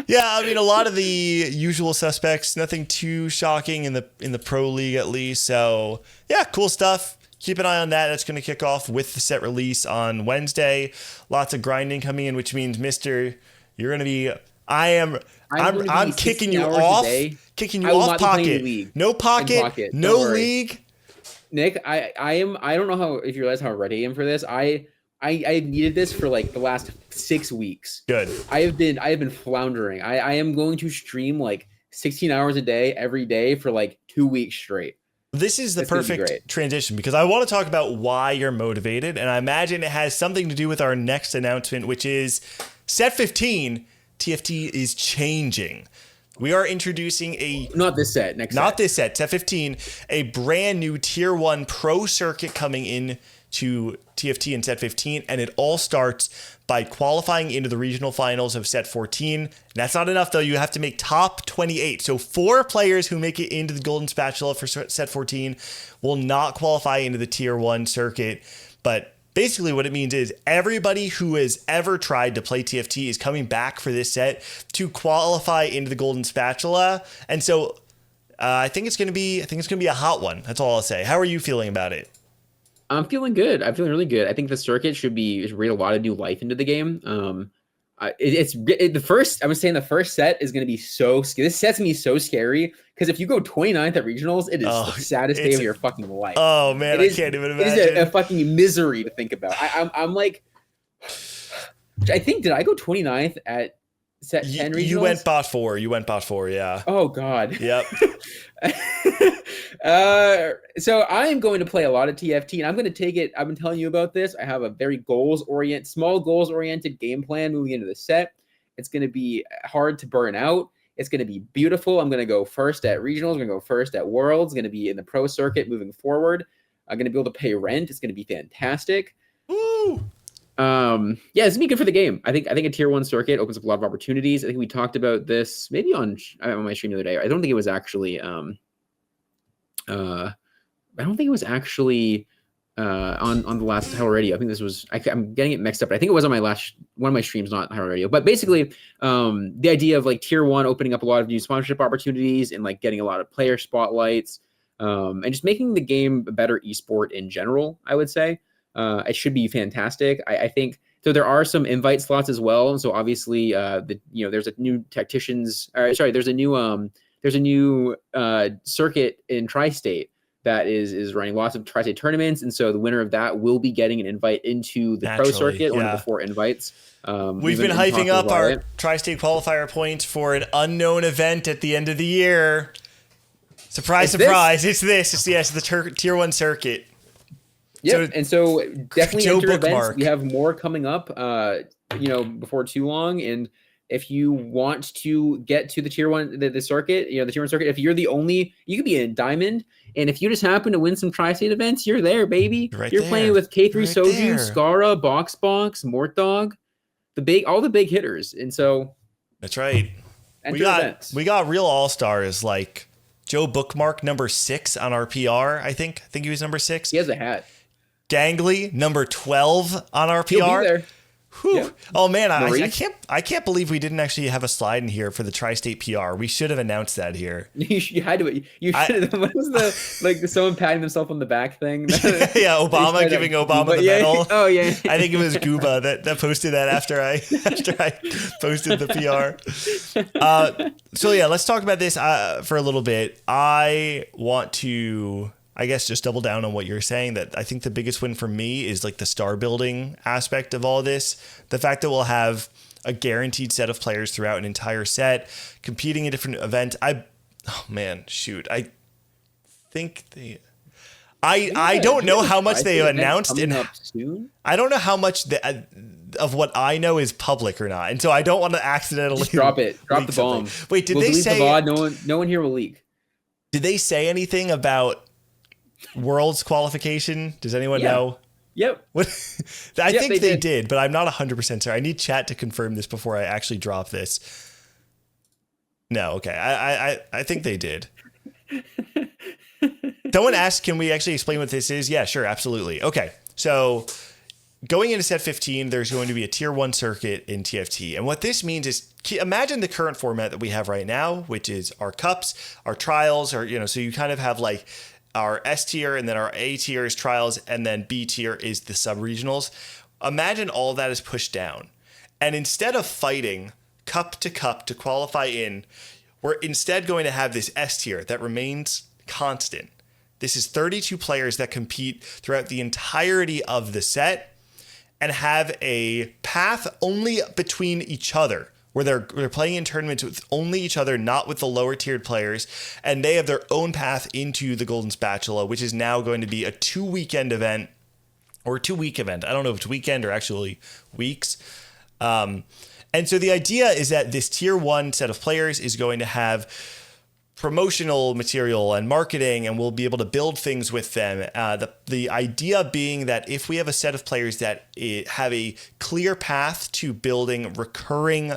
Yeah, I mean, a lot of the usual suspects. Nothing too shocking in the Pro League, at least. So yeah, cool stuff. Keep an eye on that. That's going to kick off with the set release on Wednesday. Lots of grinding coming in, which means, Mister, you're going to be. I'm kicking you off. Kicking you off pocket. No pocket. No league. Nick, I don't know how, if you realize how ready I am for this. I needed this for like the last 6 weeks. Good. I have been floundering. I am going to stream like 16 hours a day every day for like 2 weeks straight. This is the perfect transition because I want to talk about why you're motivated, and I imagine it has something to do with our next announcement, which is set 15. TFT is changing. We are introducing set 15, a brand new tier 1 pro circuit coming in to TFT in set 15, and it all starts by qualifying into the regional finals of set 14. And that's not enough, though. You have to make top 28. So 4 players who make it into the Golden Spatula for set 14 will not qualify into the tier 1 circuit. But basically what it means is everybody who has ever tried to play TFT is coming back for this set to qualify into the Golden Spatula. And so I think it's going to be a hot one. That's all I'll say. How are you feeling about it? I'm feeling good. I'm feeling really good. I think the circuit should bring a lot of new life into the game. The first set is going to be this set's going to be so scary because if you go 29th at regionals, it is the saddest day of your fucking life. Oh man, I can't even imagine. It is a fucking misery to think about. I'm like, I think, did I go 29th at set 10 regionals? You went bot 4. Yeah. Oh god. Yep. So I am going to play a lot of TFT, and I'm going to take it. I've been telling you about this. I have a very small goals-oriented game plan moving into the set. It's going to be hard to burn out. It's going to be beautiful. I'm going to go first at regionals. I'm going to go first at worlds. Going to be in the pro circuit moving forward. I'm going to be able to pay rent. It's going to be fantastic. Woo! Yeah, it's gonna be good for the game. I think a tier 1 circuit opens up a lot of opportunities. I think we talked about this maybe on my stream the other day. I don't think it was actually on the last Hyrule Radio. I think this was I'm getting it mixed up, but I think it was on one of my streams, not Hyrule Radio. But basically, the idea of like tier 1 opening up a lot of new sponsorship opportunities and like getting a lot of player spotlights, and just making the game a better esport in general, I would say. It should be fantastic. I think so. There are some invite slots as well. So obviously, there's a new there's a new circuit in Tri-State that is running lots of Tri-State tournaments, and so the winner of that will be getting an invite into the pro circuit, one of the 4 invites. We've been hyping up our Tri-State qualifier points for an unknown event at the end of the year. Surprise! It's the tier 1 circuit. Yeah, and so definitely enter events. We have more coming up, before too long. And if you want to get to the tier 1, the circuit, the tier 1 circuit, if you're the only, you could be in diamond. And if you just happen to win some Tri-State events, you're there, baby. You're playing with K3 Soju, Skara, Box, Mortdog, all the big hitters. And so that's right. We got real all-stars like Joe Bookmark, number 6 on our PR. I think he was number 6. He has a hat. Gangly, number 12 on our PR. He'll be there. Whew. Yeah. Oh man, I can't believe we didn't actually have a slide in here for the Tri-State PR. We should have announced that here. You had to. You should have. What was someone patting themselves on the back thing? Yeah, Obama giving Obama the medal. Oh yeah. I think it was Guba that posted that after I posted the PR. So yeah, let's talk about this for a little bit. I want to, I guess, just double down on what you're saying, that I think the biggest win for me is like the star building aspect of all this. The fact that we'll have a guaranteed set of players throughout an entire set, competing in different events. I don't know how much they announced. I don't know how much of what I know is public or not. And so I don't want to accidentally just drop the bomb. Wait, did they say no one here will leak? Did they say anything about Worlds qualification? Does anyone know? Yep. I think they did, but I'm not 100% sure. I need chat to confirm this before I actually drop this. No, okay. I think they did. Someone asked, can we actually explain what this is? Yeah, sure, absolutely. Okay, so going into set 15, there's going to be a tier 1 circuit in TFT. And what this means is, imagine the current format that we have right now, which is our cups, our trials, or, so you kind of have like our S tier, and then our A tier is trials, and then B tier is the sub-regionals. Imagine all that is pushed down. And instead of fighting cup to qualify in, we're instead going to have this S tier that remains constant. This is 32 players that compete throughout the entirety of the set and have a path only between each other, where they're playing in tournaments with only each other, not with the lower tiered players. And they have their own path into the Golden Spatula, which is now going to be a 2-week event. I don't know if it's weekend or actually weeks. And so the idea is that this tier 1 set of players is going to have promotional material and marketing, and we'll be able to build things with them. The idea being that if we have a set of players that have a clear path to building recurring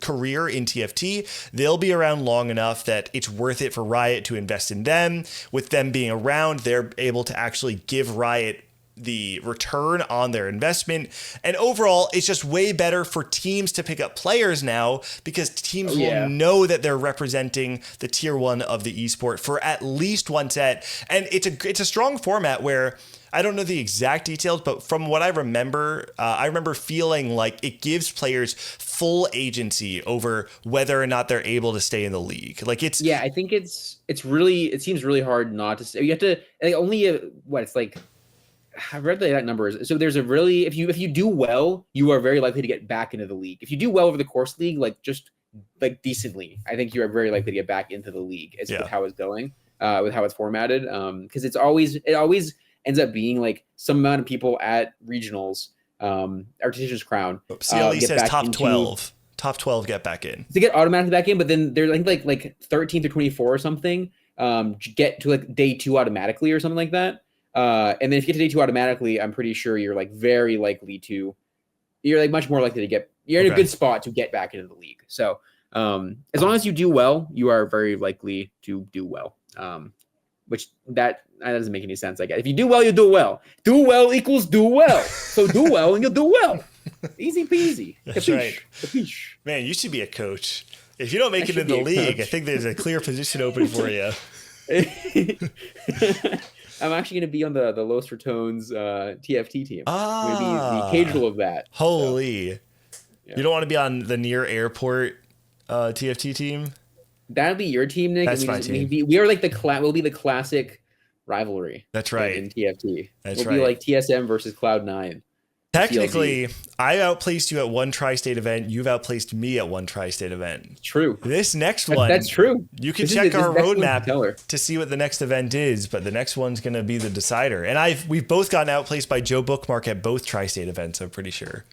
career in TFT, they'll be around long enough that it's worth it for Riot to invest in them. With them being around, they're able to actually give Riot the return on their investment. And overall, it's just way better for teams to pick up players now, because teams will know that they're representing the tier 1 of the esport for at least one set. And it's a strong format where, I don't know the exact details, but from what I remember feeling like it gives players full agency over whether or not they're able to stay in the league. Like I think it seems really hard not to stay. You have to I read the exact numbers. So there's if you do well, you are very likely to get back into the league. If you do well over the course league, decently, I think you are very likely to get back into the league with how it's going, with how it's formatted. Because it always ends up being like some amount of people at regionals, Artisan's Crown. CLE says top 12. Top 12 get back in. They get automatically back in, but then they're like 13 to 24 or something. Get to like day 2 automatically or something like that. And then if you get to day 2 automatically, I'm pretty sure you're like very likely to, you're like much more likely to you're in a good spot to get back into the league. So as long as you do well, you are very likely to do well. Which that doesn't make any sense, I guess. If you do well, you do well. Do well equals do well. So do well and you'll do well. Easy peasy. That's right. Man, you should be a coach. If you don't make it in the league, I think there's a clear position open for you. I'm actually going to be on the Los Ratones TFT team. I'm going to be the casual of that. Holy. So, you don't want to be on the near airport TFT team? That'd be your team, Nick. That's my team. We are like we'll be the classic rivalry. That's right. In TFT. We'll be like TSM versus Cloud9. Technically, I outplaced you at one Tri-State event. You've outplaced me at one Tri-State event. True. This next one. That's true. You can check our roadmap to see what the next event is, but the next one's going to be the decider. And we've both gotten outplaced by Joe Bookmark at both Tri-State events, I'm pretty sure.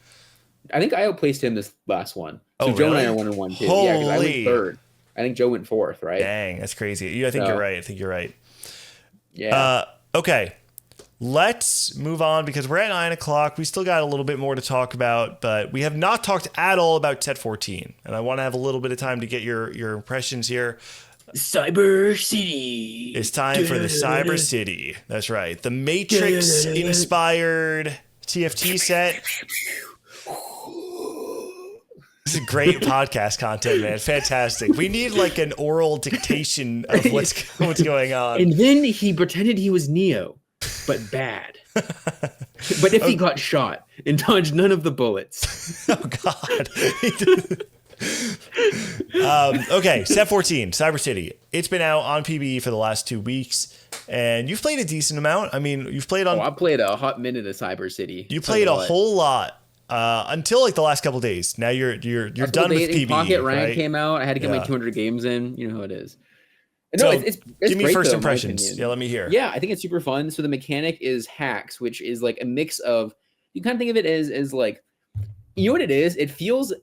I think I outplaced him this last one. So Joe and I are 1-1 too. Holy. Yeah, because I went 3rd. I think Joe went 4th, right? Dang, that's crazy. I think you're right. Yeah. Okay. Let's move on because we're at 9 o'clock. We still got a little bit more to talk about, but we have not talked at all about set 14. And I want to have a little bit of time to get your impressions here. Cyber City. It's time for the Cyber City. That's right. The Matrix inspired TFT set. This is great podcast content, man. Fantastic. We need like an oral dictation of what's going on. And then he pretended he was Neo, but bad. But if he got shot and dodged none of the bullets. Oh God. Okay, set 14, Cyber City. It's been out on PBE for the last 2 weeks, and you've played a decent amount. I mean, you've played on. I played a hot minute of Cyber City. You played a whole lot until like the last couple days. Now you're done with PBE. Pocket rank right? came out. I had to get my 200 games in. You know how it is. No, so it's give me great, first though, impressions. Yeah, let me hear. Yeah, I think it's super fun. So the mechanic is hacks, which is like a mix of. You kind of think of it as like, you know what it is? It feels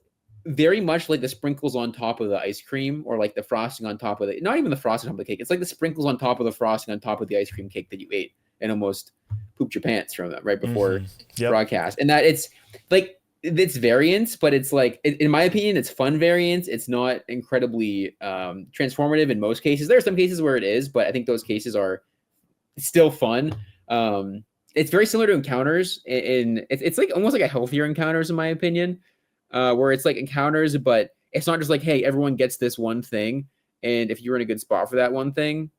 very much like the sprinkles on top of the ice cream, or like the frosting on top of it. Not even the frosting on top of the cake. It's like the sprinkles on top of the frosting on top of the ice cream cake that you ate and almost pooped your pants from that right before broadcast. And that it's like, it's variance, but it's like, in my opinion, it's fun variance. It's not incredibly transformative in most cases. There are some cases where it is, but I think those cases are still fun. It's very similar to encounters, and it's like almost like a healthier encounters in my opinion. Where it's like encounters, but it's not just like, hey, everyone gets this one thing, and if you're in a good spot for that one thing,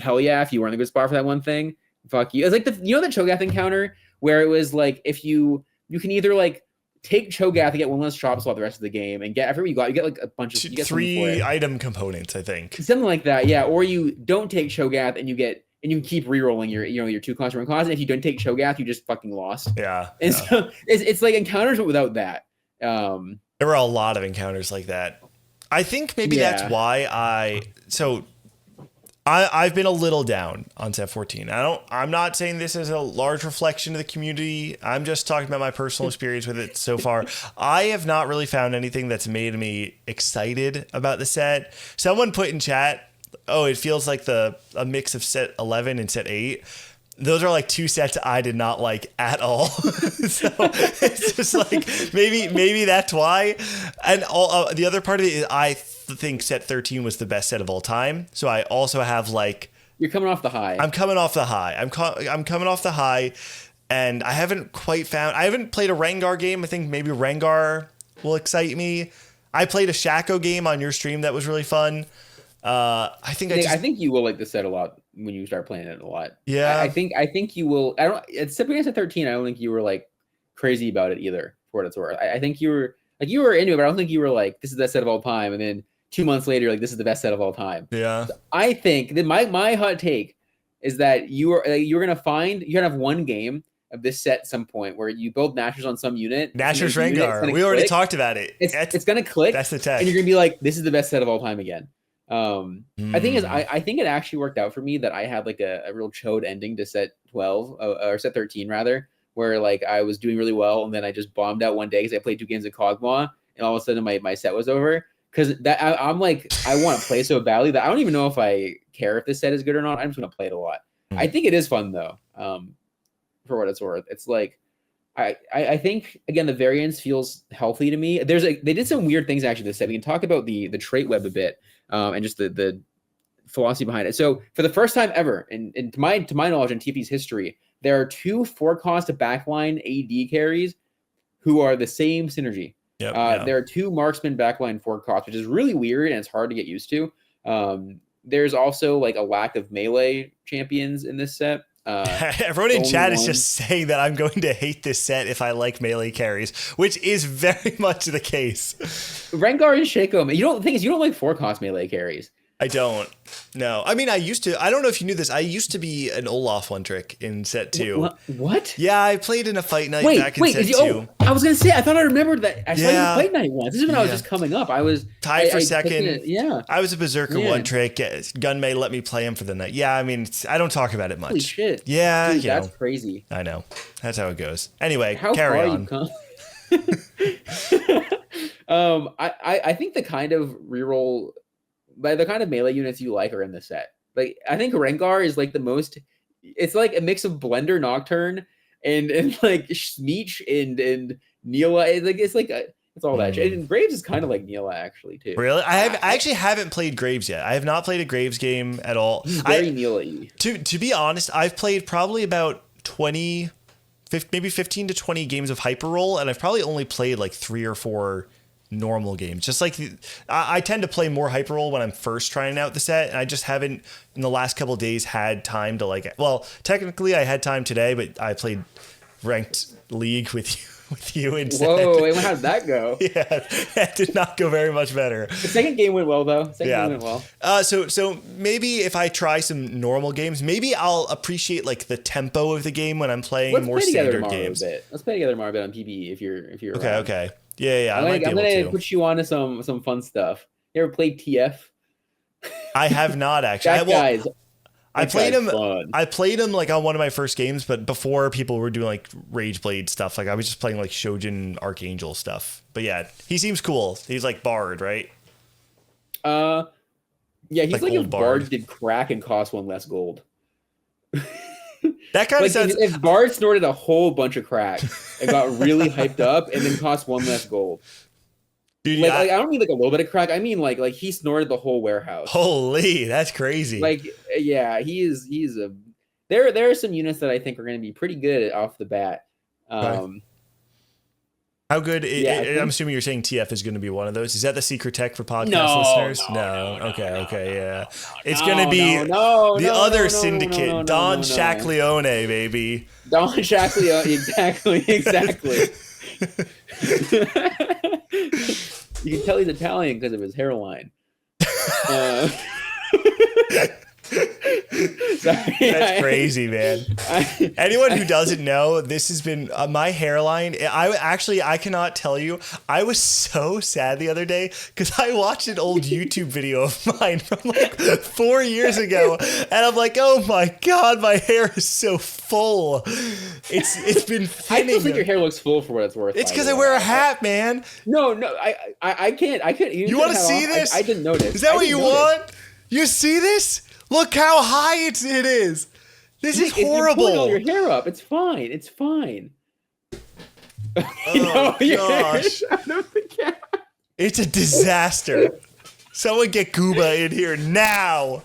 hell yeah, if you were in a good spot for that one thing, fuck you. It's like the Cho'Gath encounter where it was like, if you can either like take Cho'Gath and get one less shop slot the rest of the game, and get everything you get like a bunch of, you get 3 item components, I think. Something like that, yeah. Or you don't take Cho'Gath and you can keep rerolling your 2 cost or 1 cost. And if you don't take Cho'Gath, you just fucking lost. Yeah. And so it's like encounters, but without that. There were a lot of encounters like that. I think maybe that's why I've been a little down on set 14. I'm not saying this is a large reflection of the community. I'm just talking about my personal experience with it so far. I have not really found anything that's made me excited about the set. Someone put in chat, oh, it feels like a mix of set 11 and set 8. Those are like 2 sets I did not like at all. So it's just like, maybe that's why. And the other part of it is I think set 13 was the best set of all time. So I also have like... You're coming off the high. I'm coming off the high. I'm coming off the high, and I haven't played a Rengar game. I think maybe Rengar will excite me. I played a Shaco game on your stream that was really fun. I think you will like the set a lot when you start playing it a lot. Yeah. I think you will. Except against a 13, I don't think you were like crazy about it either, for what it's worth. I think you were into it, but I don't think you were like, this is the best set of all time. And then 2 months later, you're like, this is the best set of all time. Yeah. So I think that my hot take is that you're gonna have one game of this set at some point where you build Nashers on some unit. Nashers Rengar. We already talked about it. It's gonna click. That's the tech. And you're gonna be like, this is the best set of all time again. I think it actually worked out for me that I had like a real chode ending to set 12 or set 13 rather, where like I was doing really well and then I just bombed out one day because I played 2 games of Kog'Maw and all of a sudden my set was over. Because that I'm like, I want to play so badly that I don't even know if I care if this set is good or not. I'm just gonna play it a lot. I think it is fun though, for what it's worth. It's like I think again the variance feels healthy to me. They did some weird things actually this set. We can talk about the trait web a bit. And just the philosophy behind it. So for the first time ever, and to my knowledge in TFT's history, there are 2 4-cost backline AD carries who are the same synergy. Yep, There are 2 marksman backline 4-cost, which is really weird and it's hard to get used to. There's also like a lack of melee champions in this set. Everyone in chat is just saying that I'm going to hate this set if I like melee carries, which is very much the case. Rengar and Shaco, you don't like 4-cost melee carries. I don't. No. I mean, I used to. I don't know if you knew this. I used to be an Olaf one trick in set 2. What? Yeah, I played in a fight night back in set 2. I was going to say, I thought I remembered that. I saw you fight night once. This is when I was just coming up. I was tied for second. Yeah. I was a Berserker one trick. Gunmay let me play him for the night. Yeah, I mean, I don't talk about it much. Holy shit. Yeah, dude, that's crazy. I know. That's how it goes. Anyway, how carry far on. You've come. I think the kind of reroll, by the kind of melee units you like are in the set. Like I think Rengar is like the most. It's like a mix of Blender Nocturne and like Smeech and Neela. It's It's all that shit. And Graves is kind of like Neela actually too. Really? I actually haven't played Graves yet. I have not played a Graves game at all. He's very Neela-y. To be honest, I've played probably about 20, maybe 15 to 20 games of Hyper Roll, and I've probably only played like 3 or 4 normal games. Just like I tend to play more Hyper Roll when I'm first trying out the set, and I just haven't in the last couple of days had time to like. Well, technically I had time today, but I played ranked League with you instead. Whoa, wait, how did that go? Yeah, that did not go very much better. The second game went well though. Game went well. So maybe if I try some normal games, maybe I'll appreciate like the tempo of the game when I'm playing more standard games. Let's play together tomorrow a bit on PBE if you're okay. around. Okay. Yeah. I'm gonna put you on to some fun stuff. You ever played TF? I have not actually. I played him. Fun. I played him like on one of my first games, but before people were doing like Rage Blade stuff, like I was just playing like Shojin Archangel stuff. But yeah, he seems cool. He's like Bard, right? Yeah, he's like if Bard did crack and cost 1 less gold. That kind of sounds. If Bard snorted a whole bunch of crack and got really hyped up and then cost 1 less gold. Dude, like I don't mean like a little bit of crack. I mean like he snorted the whole warehouse. Holy, that's crazy. Like yeah, he's a. There are some units that I think are going to be pretty good off the bat. Okay. How good? I'm assuming you're saying TF is going to be one of those. Is that the secret tech for podcast listeners? No. Okay, yeah. It's going to be the other syndicate, Don Shackleone, baby. Don Shackleone, exactly. You can tell he's Italian because of his hairline. That's crazy, man. Anyone who doesn't know, this has been my hairline. I cannot tell you. I was so sad the other day because I watched an old YouTube video of mine from like 4 years ago, and I'm like, oh my god, my hair is so full. It's been thinning. I don't think your hair looks full for what it's worth. It's because I wear a hat, man. No, I can't. You want to see this? I didn't notice. Is that what you want? You see this? Look how high it is. This is horrible. You're pulling all your hair up. It's fine. It's fine. Oh, gosh. It's a disaster. Someone get Gooba in here now.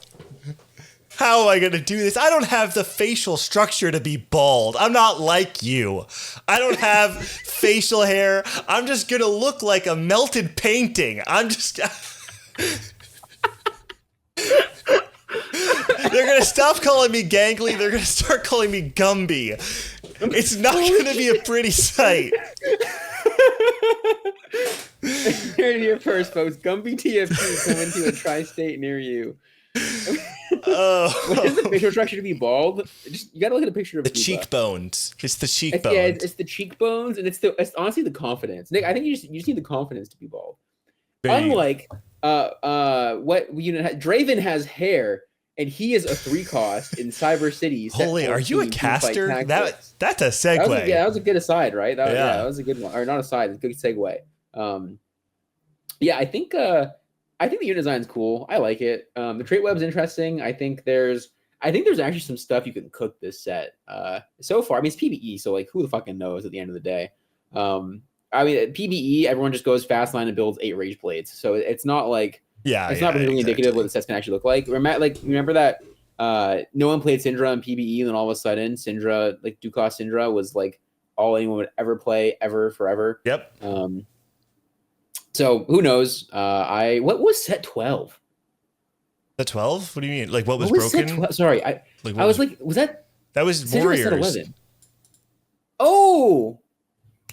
How am I going to do this? I don't have the facial structure to be bald. I'm not like you. I don't have facial hair. I'm just going to look like a melted painting. I'm just... They're going to stop calling me Gangly. They're going to start calling me Gumby. It's not going to be a pretty sight. Here, here first, folks. Gumby TFT coming to a tri-state near you. What is the facial structure to be bald? You gotta look at a picture of the cheekbones. It's the cheekbones. It's the cheekbones, and it's honestly the confidence. Nick, I think you just need the confidence to be bald. Bang. Unlike what unit Draven has hair, and he is a 3 cost in Cyber City. Holy, are you a caster? That's a segue. That was a good aside, right? That was a good one, or not aside. It's a good segue. I think the unit design's cool. I like it. The trait web's interesting. I think there's actually some stuff you can cook this set. So far, I mean, it's PBE, so like, who the fucking knows at the end of the day? I mean, PBE, everyone just goes fast line and builds 8 Rage Blades, so it's not like it's not really indicative of what the sets can actually look like. Remember that no one played Syndra on PBE, and then all of a sudden Syndra, like Dukas Syndra, was like all anyone would ever play ever forever. Yep. So who knows? What was set 12? Set 12? What do you mean? Like what was broken? Sorry, was that was Syndra Warriors. Was set 11? Oh,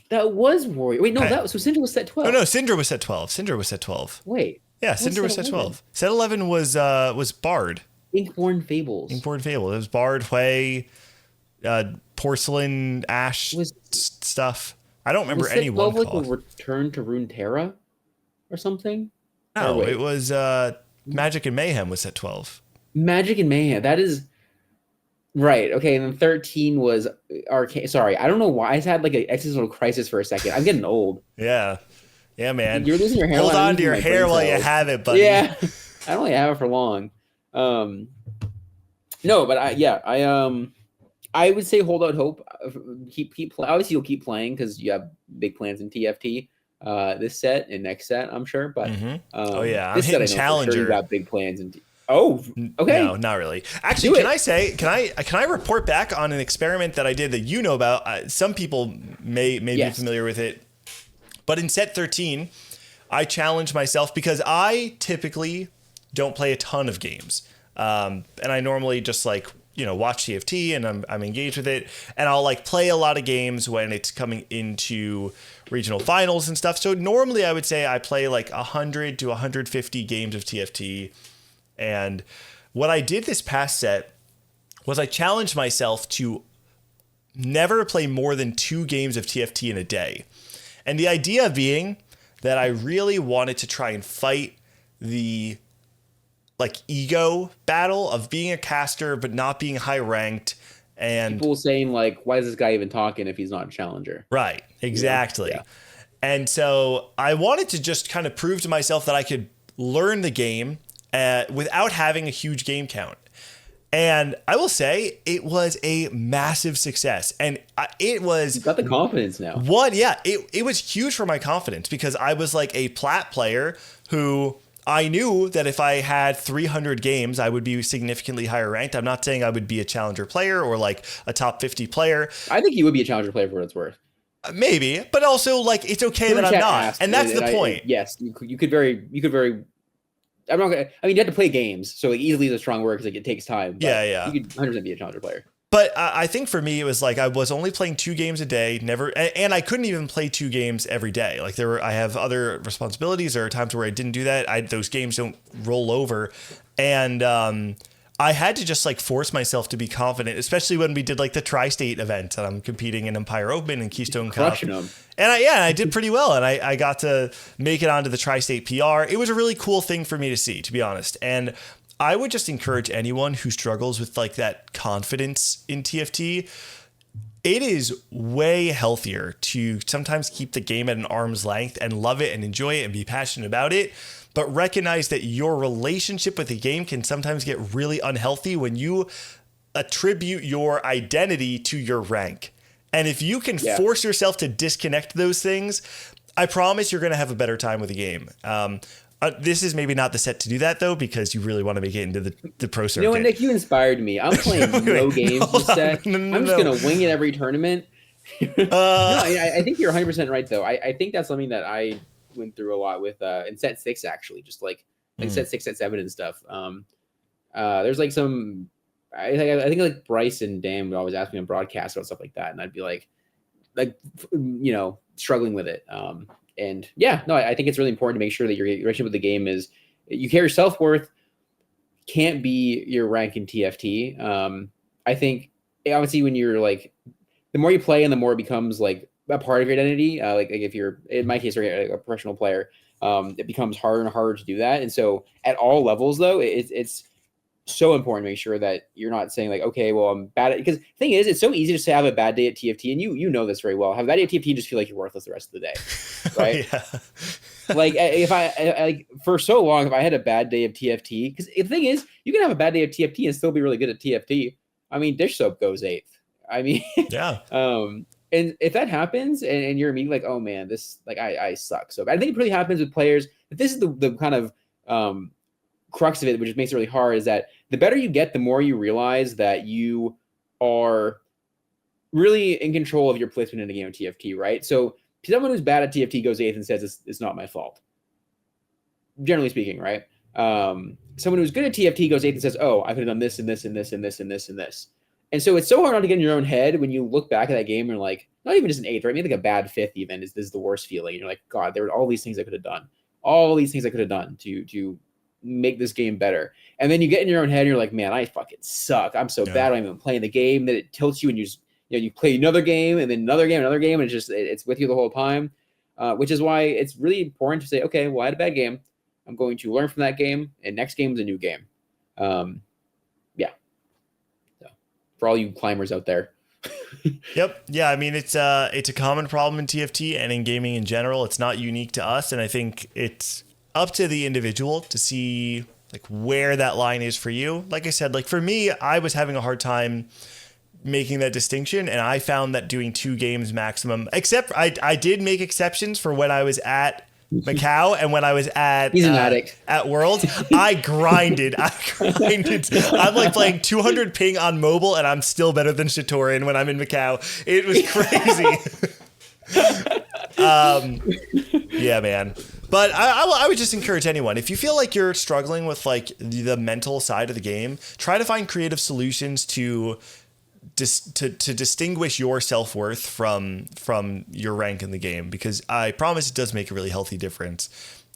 that was Warrior. Wait, no, Syndra was set 12. Oh no, Syndra was set 12. Syndra was set 12. Wait. Yeah, Syndra was set 12. Set 11 was Bard. Inkborn Fables. It was Bard, Hui, Porcelain, Ash stuff. I don't remember any one. Was set 12 like a return to Runeterra or something? No, it was Magic and Mayhem was set 12. Magic and Mayhem. That is right. Okay, and then 13 was Arcane. Sorry, I don't know why I had like an existential crisis for a second. I'm getting old. Yeah, man. You're losing your hair. Hold on to your hair while you have it, buddy. Yeah, I don't really have it for long. No, but I would say hold out hope. Keep obviously you'll keep playing because you have big plans in TFT. this set and next set, I'm sure. But Oh yeah, I'm this set hitting I know for sure you Challenger. got big plans. And oh, No, okay, not really. do Actually, can it. I say, can I report back on an experiment that I did that you know about? Some people may be Yes. familiar with it, but in set 13, I challenged myself because I typically don't play a ton of games, and I normally just like watch TFT and I'm engaged with it, and I'll like play a lot of games when it's coming into regional finals and stuff. So normally I would say I play like 100 to 150 games of TFT. And what I did this past set was I challenged myself to never play more than 2 games of TFT in a day. And the idea being that I really wanted to try and fight the like ego battle of being a caster but not being high ranked. And People saying like, why is this guy even talking if he's not a challenger? right, exactly. Yeah. And so I wanted to just kind of prove to myself that I could learn the game without having a huge game count. And I will say it was a massive success. And it was... You've got the confidence now. It was huge for my confidence because I was like a plat player who I knew that if I had 300 games, I would be significantly higher ranked. I'm not saying I would be a challenger player or like a top 50 player. I think you would be a challenger player for what it's worth. Maybe, but also like it's okay that I'm not, and that's the point. Yes, you could very. I'm not gonna. I mean, you have to play games, so like easily is a strong word because like it takes time. But Yeah. You could 100% be a challenger player. But I think for me, it was like I was only playing 2 games a day, and I couldn't even play 2 games every day. Like I have other responsibilities. There are times where I didn't do that. Those games don't roll over, and I had to just like force myself to be confident, especially when we did like the Tri-State event and I'm competing in Empire Open and Keystone Cup. Crushing them. And I did pretty well, and I got to make it onto the Tri-State PR. It was a really cool thing for me to see, to be honest. And I would just encourage anyone who struggles with like that confidence in TFT. It is way healthier to sometimes keep the game at an arm's length and love it and enjoy it and be passionate about it, but recognize that your relationship with the game can sometimes get really unhealthy when you attribute your identity to your rank. And if you can force yourself to disconnect those things, I promise you're going to have a better time with the game. This is maybe not the set to do that, though, because you really want to make it into the pro circuit. You know what, Nick? You inspired me. I'm playing no games this set. I'm just going to wing it every tournament. I think you're 100% right, though. I think that's something that I went through a lot with in set 6, actually, just like set 6, set 7 and stuff. There's like some... I think like Bryce and Dan would always ask me on broadcast about stuff like that, and I'd be like struggling with it. And yeah, no, I think it's really important to make sure that your relationship with the game is you care. Your self-worth can't be your rank in TFT. I think obviously when you're like the more you play and the more it becomes like a part of your identity. Like if you're in my case, a professional player, it becomes harder and harder to do that. And so at all levels, though, it's so important to make sure that you're not saying like, okay, well, I'm bad at, because the thing is, it's so easy to have a bad day at TFT, and you know this very well. Have a bad day at TFT and just feel like you're worthless the rest of the day, right? Like if I like for so long, if I had a bad day of TFT, because the thing is, you can have a bad day of TFT and still be really good at TFT. I mean, Dishsoap goes 8th. I mean, and if that happens, and you're immediately like, oh man, this like I suck. So I think it really happens with players. But this is the kind of crux of it, which makes it really hard, is that the better you get, the more you realize that you are really in control of your placement in a game of TFT, right? So someone who's bad at TFT goes 8th and says it's not my fault, generally speaking, right? Someone who's good at TFT goes 8th and says, oh, I could have done this and this and this and this and this and this. And so it's so hard not to get in your own head when you look back at that game and you're like, not even just an 8th, right? Maybe like a bad 5th even is the worst feeling. And you're like, God, there were all these things I could have done. All these things I could have done to make this game better. And then you get in your own head and you're like, man, I fucking suck. I'm so bad. I'm even playing the game. That it tilts you and you play another game and then another game, and it's with you the whole time. Which is why it's really important to say, okay, well, I had a bad game. I'm going to learn from that game, and next game is a new game. So for all you climbers out there. Yep. Yeah. I mean, it's a common problem in TFT and in gaming in general. It's not unique to us. And I think it's up to the individual to see like where that line is for you. Like I said, like for me, I was having a hard time making that distinction, and I found that doing 2 games maximum, except I did make exceptions for when I was at Macau and when I was at He's an addict. at Worlds. I grinded. I'm like playing 200 ping on mobile, and I'm still better than Shatorin when I'm in Macau. It was crazy. Yeah, man. But I would just encourage anyone, if you feel like you're struggling with like the mental side of the game, try to find creative solutions to distinguish your self-worth from your rank in the game, because I promise it does make a really healthy difference.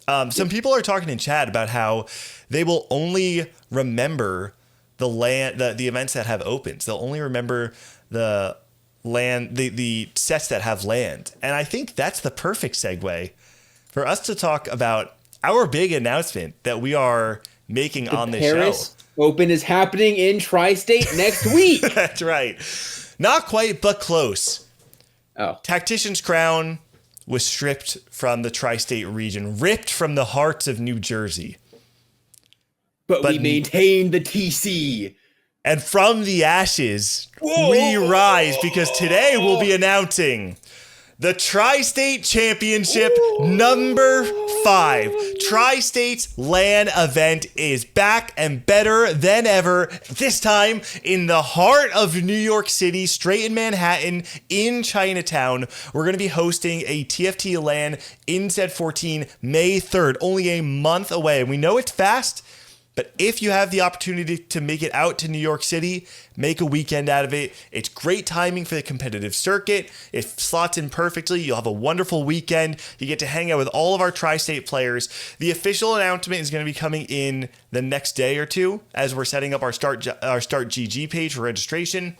Some people are talking in chat about how they will only remember the events that have opens. They'll only remember the sets that have land. And I think that's the perfect segue for us to talk about our big announcement that we are making on this Paris show. Open is happening in Tri-State next week. That's right. Not quite, but close. Oh. Tactician's crown was stripped from the Tri-State region, ripped from the hearts of New Jersey. But we maintained the TC. And from the ashes, we rise, because today we'll be announcing the Tri-State Championship number 5. Tri-State's LAN event is back and better than ever. This time in the heart of New York City, straight in Manhattan, in Chinatown. We're going to be hosting a TFT LAN in Set 14 May 3rd, only a month away. We know it's fast, but if you have the opportunity to make it out to New York City, make a weekend out of it. It's great timing for the competitive circuit. It slots in perfectly. You'll have a wonderful weekend. You get to hang out with all of our Tri-State players. The official announcement is going to be coming in the next day or two as we're setting up our Start GG page for registration.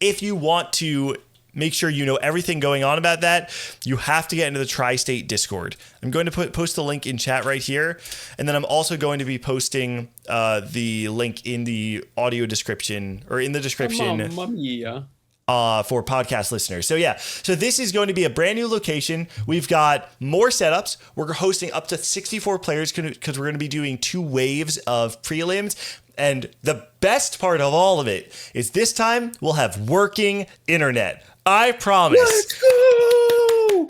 If you want to make sure you know everything going on about that, you have to get into the Tri-State Discord. I'm going to post the link in chat right here. And then I'm also going to be posting the link in the audio description, or in the description for podcast listeners. So yeah, so this is going to be a brand new location. We've got more setups. We're hosting up to 64 players because we're going to be doing 2 waves of prelims. And the best part of all of it is this time we'll have working internet. I promise. Let's go!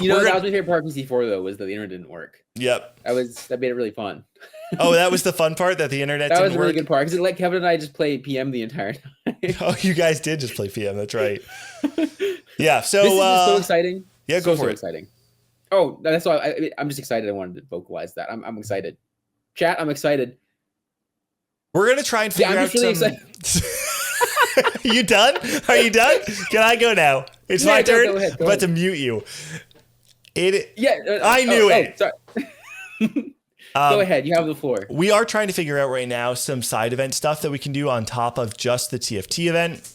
You know, that was my favorite part of PC4 though, was that the internet didn't work. Yep. That made it really fun. Oh, that was the fun part, that the internet that didn't was a work? really good part, because it let Kevin and I just play PM the entire time. Oh, you guys did just play PM. That's right. Yeah. So this is just so exciting. Yeah, go for it. Exciting. Oh, that's why I'm just excited. I wanted to vocalize that. I'm excited. Chat, I'm excited. We're gonna try and figure out really some. You done? Are you done? Can I go now? It's my turn. Go ahead, I'm about to mute you. I knew it. Sorry. Go ahead. You have the floor. We are trying to figure out right now some side event stuff that we can do on top of just the TFT event.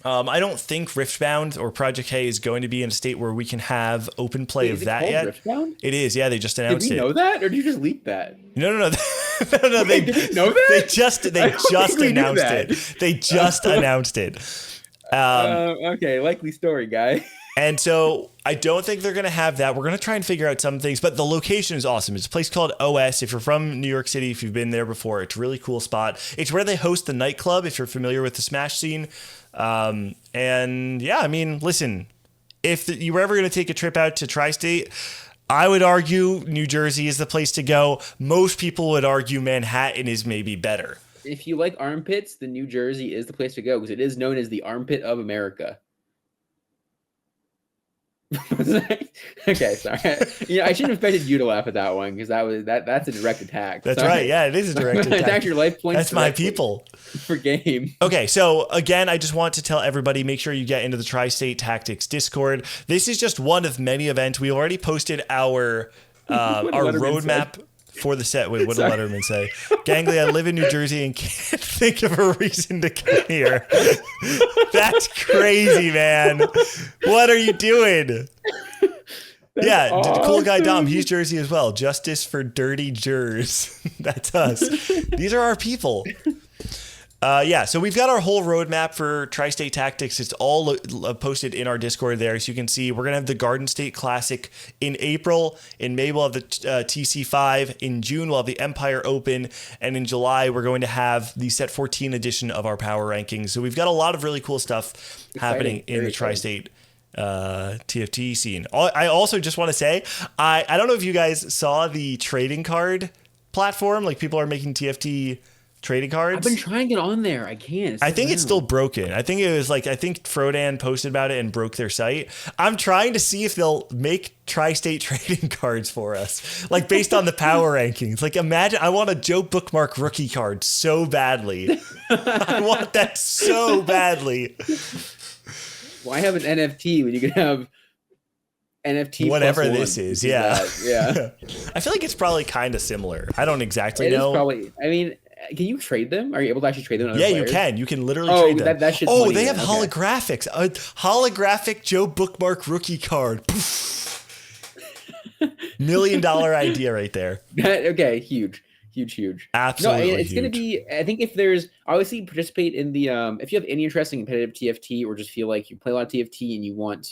I don't think Riftbound or Project K is going to be in a state where we can have open play of that yet. Riftbound? It is, yeah. They just announced it. Did we know that, or did you just leak that? No. No. Did we know that? They just announced it. They just announced it. Okay, likely story, guy. And so I don't think they're going to have that. We're going to try and figure out some things, but the location is awesome. It's a place called OS. If you're from New York City, if you've been there before, it's a really cool spot. It's where they host the nightclub, if you're familiar with the Smash scene. And yeah, I mean, listen, if you were ever going to take a trip out to Tri-State, I would argue New Jersey is the place to go. Most people would argue Manhattan is maybe better. If you like armpits, then New Jersey is the place to go, because it is known as the armpit of America. Okay, sorry. I shouldn't have expected you to laugh at that one, because that's a direct attack. That's right. Yeah, it is a direct attack. Attack your life points. That's my people. For game. Okay, so again, I just want to tell everybody, make sure you get into the Tri-State Tactics Discord. This is just one of many events. We already posted our roadmap for the set. Wait, what did Letterman say? Gangly, I live in New Jersey and can't think of a reason to come here. That's crazy, man. What are you doing? Yeah, awesome. Cool guy Dom, he's Jersey as well. Justice for dirty Jers. That's us. These are our people. Yeah, so we've got our whole roadmap for Tri-State Tactics. It's all posted in our Discord there. So you can see we're going to have the Garden State Classic in April. In May, we'll have the TC5. In June, we'll have the Empire Open. And in July, we're going to have the Set 14 edition of our power rankings. So we've got a lot of really cool stuff happening in the Tri-State TFT scene. I also just want to say, I don't know if you guys saw the trading card platform. Like, people are making TFT trading cards. I've been trying to get on there. I can't. I think it's still broken. I think Frodan posted about it and broke their site. I'm trying to see if they'll make Tri-State trading cards for us, like based on the power rankings. Like, imagine, I want a Joe Bookmark rookie card so badly. I want that so badly. Why have an NFT when you can have NFT whatever +1? This is? Yeah. Yeah. I feel like it's probably kind of similar. I don't exactly It is know. probably. I mean, can you trade them? Are you able to actually trade them? Yeah, you can. You can literally trade them. That shit's oh, money they then. have Okay. holographics. A holographic Joe Bookmark rookie card. $1 million idea right there. Okay, huge. Absolutely. No, it's going to be, I think if there's, obviously participate in the, if you have any interest in competitive TFT or just feel like you play a lot of TFT and you want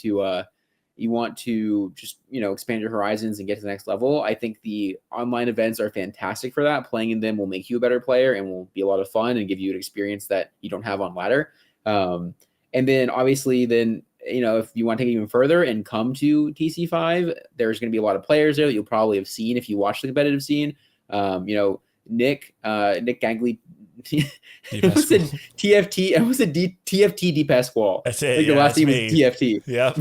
to just, expand your horizons and get to the next level, I think the online events are fantastic for that. Playing in them will make you a better player and will be a lot of fun and give you an experience that you don't have on ladder. And then obviously if you want to take it even further and come to TC5, there's going to be a lot of players there that you'll probably have seen if you watch the competitive scene. Nick Gangley, I almost said TFT. I almost said TFT D Pasquale. That's it. I think the last name is TFT. Yep.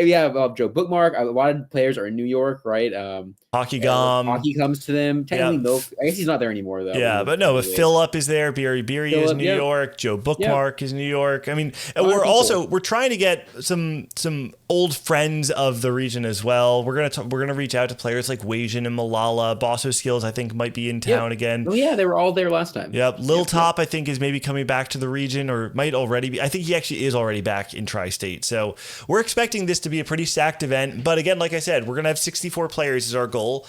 Yeah, Joe Bookmark. A lot of players are in New York, right? Hockey Gum. Hockey comes to them. Technically, Milk. I guess he's not there anymore, though. Yeah, but no, Philip is there. Beery is New York. Joe Bookmark is New York. I mean, we're trying to get some old friends of the region as well. We're gonna reach out to players like Wajan and Malala. Bosso Skills, I think, might be in town again. Oh yeah, they were all there last time. Yep. Lil Top, I think, is maybe coming back to the region, or might already be. I think he actually is already back in Tri-State. So we're expecting this to be a pretty stacked event. But again, like I said, we're gonna have 64 players is our goal.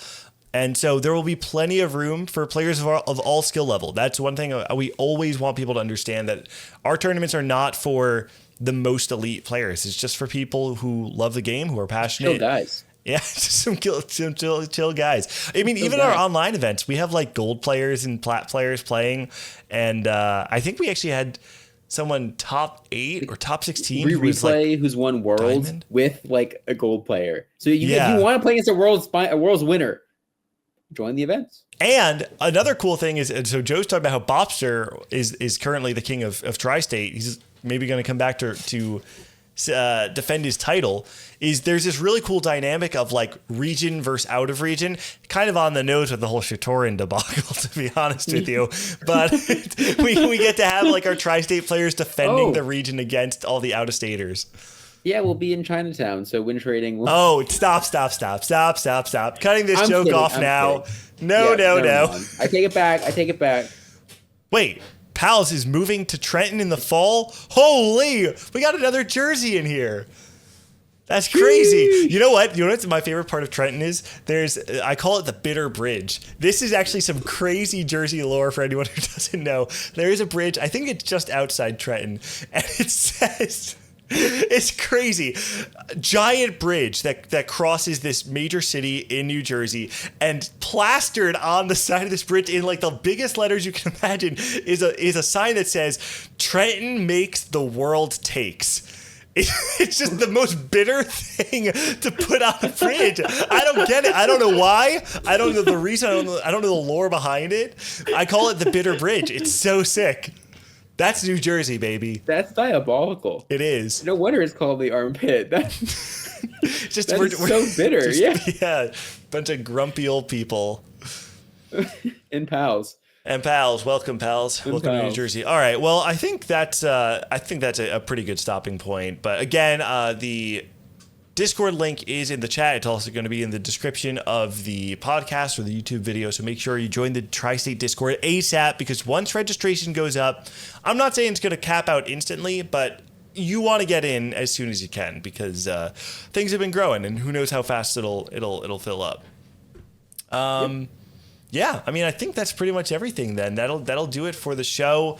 And so there will be plenty of room for players of all skill level. That's one thing we always want people to understand, that our tournaments are not for the most elite players. It's just for people who love the game, who are passionate. Chill guys. Yeah, some chill guys. I mean, even our online events, we have like gold players and plat players playing. And I think we actually had someone top 8 or top 16 who's won Worlds Diamond? with like a gold player. So if you want to play against a Worlds winner, join the events. And another cool thing is, so Joe's talking about how Bopster is currently the king of Tri-State. He's maybe going to come back to defend his title. There's this really cool dynamic of like region versus out of region, kind of on the nose with the whole Shatoran debacle, to be honest with you. But we get to have like our Tri-State players defending the region against all the out-of-staters. Yeah, we'll be in Chinatown, so Wintrading will... Oh, stop. Cutting this joke off now. No. I take it back. Wait, Pals is moving to Trenton in the fall? Holy, we got another jersey in here. That's crazy. You know what my favorite part of Trenton is? I call it the Bitter Bridge. This is actually some crazy Jersey lore for anyone who doesn't know. There is a bridge, I think it's just outside Trenton, and it says... It's crazy. Giant bridge that crosses this major city in New Jersey, and plastered on the side of this bridge in like the biggest letters you can imagine is a sign that says Trenton makes the world takes. It's just the most bitter thing to put on the bridge. I don't get it. I don't know why. I don't know the reason. I don't know the lore behind it. I call it the Bitter Bridge. It's so sick. That's New Jersey, baby. That's diabolical. It is. No wonder it's called the armpit. That's we're so bitter. Yeah. Bunch of grumpy old people. And pals. Welcome, pals. Welcome to New Jersey. All right. Well, I think that's a pretty good stopping point. But again, the Discord link is in the chat. It's also going to be in the description of the podcast or the YouTube video. So make sure you join the Tri-State Discord ASAP, because once registration goes up, I'm not saying it's going to cap out instantly, but you want to get in as soon as you can, because things have been growing, and who knows how fast it'll fill up. Yeah, I mean, I think that's pretty much everything then. That'll do it for the show.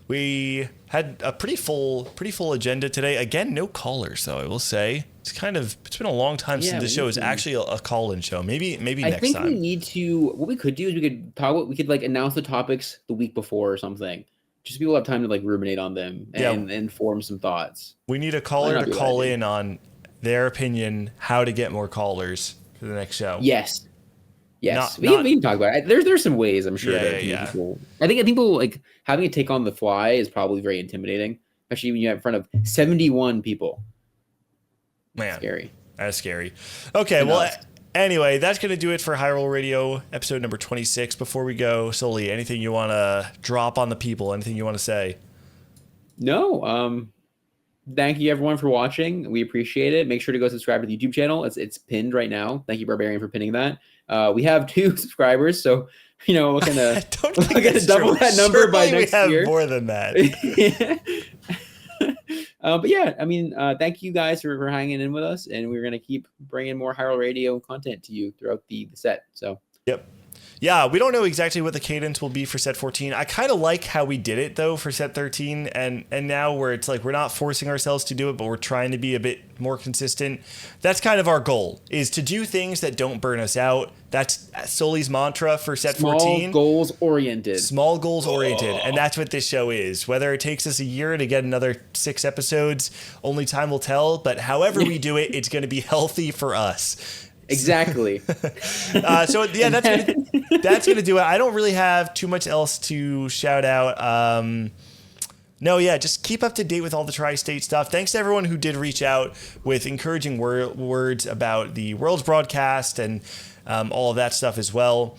We had a pretty full agenda today. Again, no callers though, I will say. It's been a long time since the show is actually a call-in show. Maybe next time. I think we need to, what we could do is we could like announce the topics the week before or something. Just so people have time to like ruminate on them and form some thoughts. We need a caller to call in on their opinion how to get more callers for the next show. Yes. We can talk about it. There's some ways, I'm sure. People, I think people like having it take on the fly is probably very intimidating, especially when you're in front of 71 people. Man, scary. That's scary. Okay, well, anyway, that's going to do it for High Roll Radio episode number 26. Before we go, Sully, anything you want to drop on the people? Anything you want to say? No. Thank you everyone for watching. We appreciate it. Make sure to go subscribe to the YouTube channel. It's pinned right now. Thank you, Barbarian, for pinning that. We have 2 subscribers, so we're gonna double that number Surely by next year. We have more than that. But yeah, I mean, thank you guys for hanging in with us, and we're gonna keep bringing more High Roll Radio content to you throughout the set. So yep. Yeah, we don't know exactly what the cadence will be for set 14. I kind of like how we did it though for set 13, and now where it's like we're not forcing ourselves to do it, but we're trying to be a bit more consistent. That's kind of our goal, is to do things that don't burn us out. That's Sully's mantra for set 14. Small goals oriented. Small goals oriented, and that's what this show is. Whether it takes us a year to get another 6 episodes, only time will tell, but however we do it, it's going to be healthy for us. Exactly. So yeah, that's gonna do it. I don't really have too much else to shout out. No, yeah, just keep up to date with all the Tri-State stuff. Thanks to everyone who did reach out with encouraging words about the Worlds broadcast and all of that stuff as well.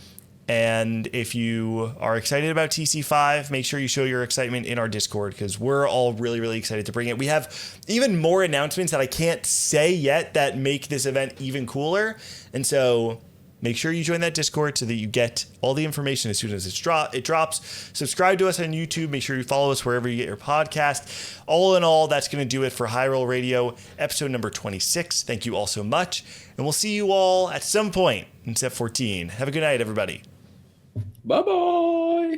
And if you are excited about TC5, make sure you show your excitement in our Discord, because we're all really, really excited to bring it. We have even more announcements that I can't say yet that make this event even cooler. And so make sure you join that Discord so that you get all the information as soon as it drops. Subscribe to us on YouTube. Make sure you follow us wherever you get your podcast. All in all, that's going to do it for High Roll Radio, episode number 26. Thank you all so much. And we'll see you all at some point in set 14. Have a good night, everybody. Bye-bye.